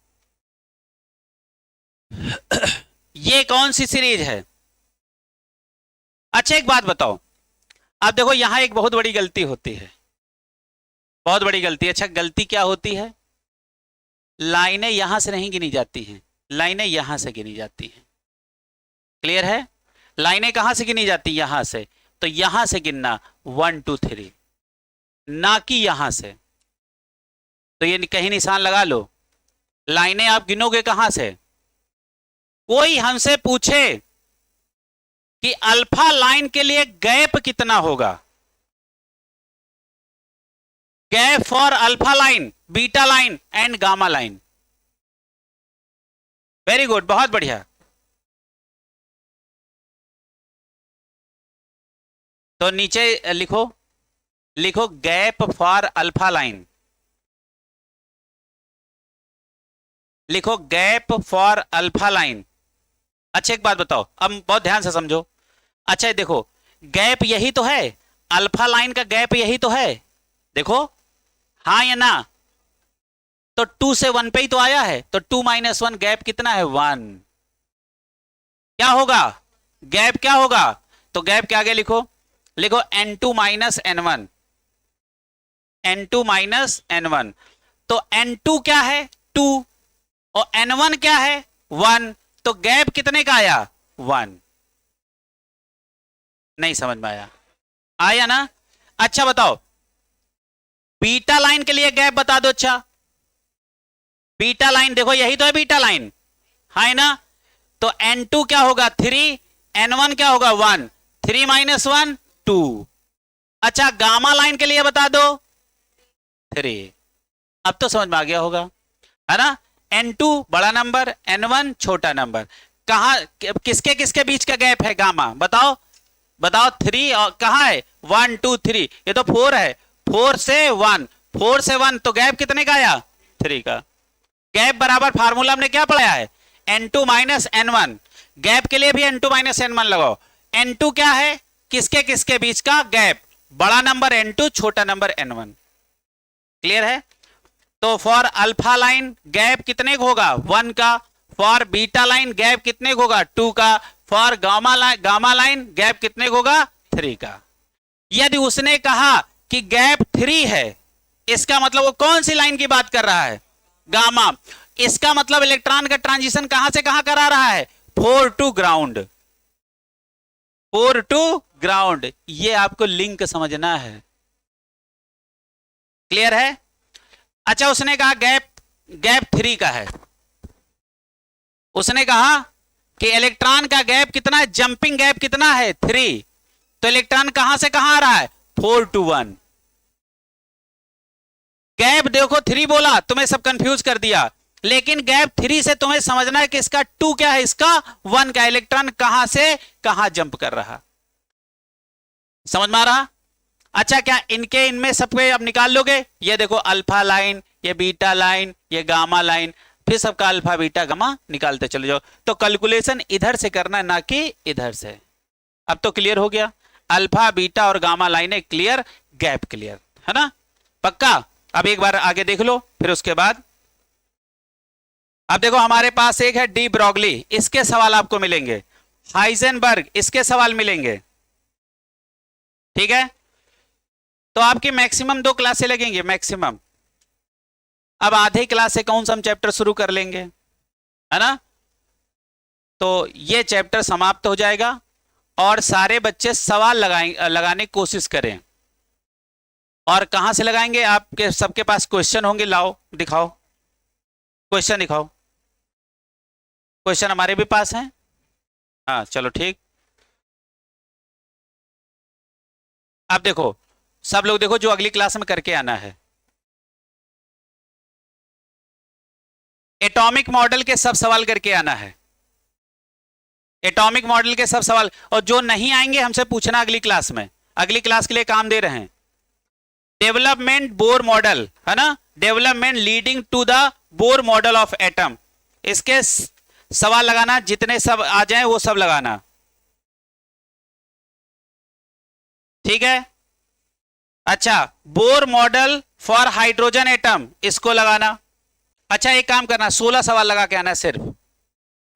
ये कौन सी सीरीज है, अच्छा एक बात बताओ, अब देखो यहां एक बहुत बड़ी गलती होती है, बहुत बड़ी गलती। अच्छा गलती क्या होती है, लाइनें यहां से नहीं गिनी जाती हैं, लाइनें यहां से गिनी जाती हैं, क्लियर है। लाइनें कहां से गिनी जाती, यहां से, तो यहां से गिनना 1 2 3, ना कि यहां से। तो ये कहीं निशान लगा लो, लाइनें आप गिनोगे कहां से। कोई हमसे पूछे कि अल्फा लाइन के लिए गैप कितना होगा, gap for alpha line, beta line and gamma line, very good, बहुत बढ़िया। तो नीचे लिखो, लिखो गैप फॉर अल्फा लाइन, लिखो गैप फॉर अल्फा लाइन। अच्छा एक बात बताओ, अब बहुत ध्यान से समझो, अच्छा देखो गैप यही तो है, अल्फा लाइन का गैप यही तो है, देखो हाँ या ना, तो 2 से 1 पे ही तो आया है, तो 2 - 1 गैप कितना है, 1, क्या होगा, गैप क्या होगा, तो गैप के आगे लिखो, लिखो n2 - n1, n2 - n1, तो n2 क्या है 2 और n1 क्या है 1, तो गैप कितने का आया 1। नहीं समझ में आया, आया ना। अच्छा बताओ बीटा लाइन के लिए गैप बता दो। अच्छा बीटा लाइन देखो यही तो है बीटा लाइन, है ना, तो n2 क्या होगा 3, n1 क्या होगा 1, 3 - 1 2। अच्छा गामा लाइन के लिए बता दो 3, अब तो समझ में आ गया होगा, है ना। n2 बड़ा नंबर, n1 छोटा नंबर, कहां किसके किसके बीच का गैप है गामा, बताओ बताओ 3 और कहां है 1 2 3, ये तो 4 है, 4 से 1, 4 से 1 तो गैप कितने का आया 3 का। गैप बराबर फार्मूला हमने क्या पढ़ाया है n2 - n1, गैप के लिए भी n2 - n1 लगाओ। n2 क्या है किसके किसके बीच का गैप, बड़ा नंबर n2 छोटा नंबर n1, क्लियर है। तो फॉर अल्फा लाइन गैप कितने का होगा 1 का, फॉर बीटा लाइन गैप कितने का होगा 2 का, फॉर गामा लाइन गैप कितने का होगा 3 का। यदि उसने कहा कि गैप 3 है, इसका मतलब वो कौन सी लाइन की बात कर रहा है, गामा। इसका मतलब इलेक्ट्रॉन का ट्रांजिशन कहां से कहां करा रहा है 4 टू ग्राउंड, 4 टू ग्राउंड। ये आपको लिंक समझना है, क्लियर है। अच्छा उसने कहा गैप 3 का है, उसने कहा कि इलेक्ट्रॉन का गैप कितना है, जंपिंग गैप कितना है 3, तो इलेक्ट्रॉन कहां से कहां आ रहा है 4 टू 1। गैप देखो 3 बोला, तुम्हें सब कंफ्यूज कर दिया, लेकिन गैप 3 से तुम्हें समझना है कि इसका 2 क्या है, इसका 1 का, इलेक्ट्रॉन कहां से कहां जंप कर रहा, समझ में आ रहा। अच्छा क्या इनमें सबके अब निकाल लोगे, ये देखो अल्फा लाइन, ये बीटा लाइन, ये गामा लाइन, फिर सबका अल्फा बीटा गामा निकालते चले जाओ। तो कैलकुलेशन इधर से करना है ना कि इधर से। अब तो क्लियर हो गया, अल्फा बीटा और गामा लाइन है क्लियर, गैप क्लियर है ना, पक्का। अब एक बार आगे देख लो, फिर उसके बाद अब देखो हमारे पास एक है डी ब्रॉगली, इसके सवाल आपको मिलेंगे, हाइजेनबर्ग इसके सवाल मिलेंगे, ठीक है। तो आपकी मैक्सिमम 2 क्लासें लगेंगे मैक्सिमम। अब आधे क्लास से कौन सा हम चैप्टर शुरू कर लेंगे, है ना। तो ये चैप्टर समाप्त हो जाएगा और सारे बच्चे सवाल लगाने की कोशिश करें। और कहां से लगाएंगे, आपके सबके पास क्वेश्चन होंगे, लाओ दिखाओ क्वेश्चन, दिखाओ क्वेश्चन, हमारे भी पास हैं। हाँ चलो ठीक। अब देखो सब लोग देखो जो अगली क्लास में करके आना है, एटॉमिक मॉडल के सब सवाल करके आना है, एटॉमिक मॉडल के सब सवाल। और जो नहीं आएंगे हमसे पूछना अगली क्लास में, अगली क्लास के लिए काम दे रहे हैं। डेवलपमेंट बोर मॉडल है ना, development leading to the Bohr model of atom, इसके सवाल लगाना, जितने सब आ जाएं वो सब लगाना, ठीक है। अच्छा Bohr model for hydrogen atom, इसको लगाना। अच्छा एक काम करना, 16 सवाल लगा के आना है, सिर्फ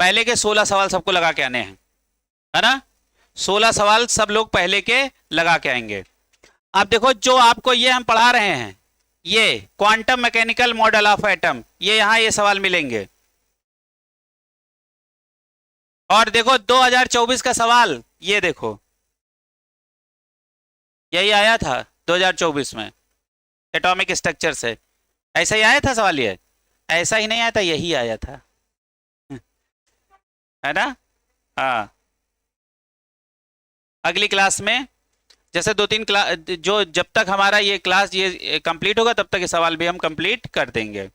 पहले के 16 सवाल सबको लगा के आने हैं, है ना। 16 सवाल सब लोग पहले के लगा के आएंगे। अब देखो जो आपको ये हम पढ़ा रहे हैं, ये quantum mechanical model of atom, ये यहां ये सवाल मिलेंगे। और देखो 2024 का सवाल, ये देखो यही आया था 2024 में एटॉमिक स्ट्रक्चर से, ऐसा ही आया था सवाल, ये ऐसा ही नहीं आया था, यही आया था, है ना। हाँ अगली क्लास में जैसे 2-3 क्लास, जो जब तक हमारा ये क्लास ये कंप्लीट होगा तब तक ये सवाल भी हम कंप्लीट कर देंगे।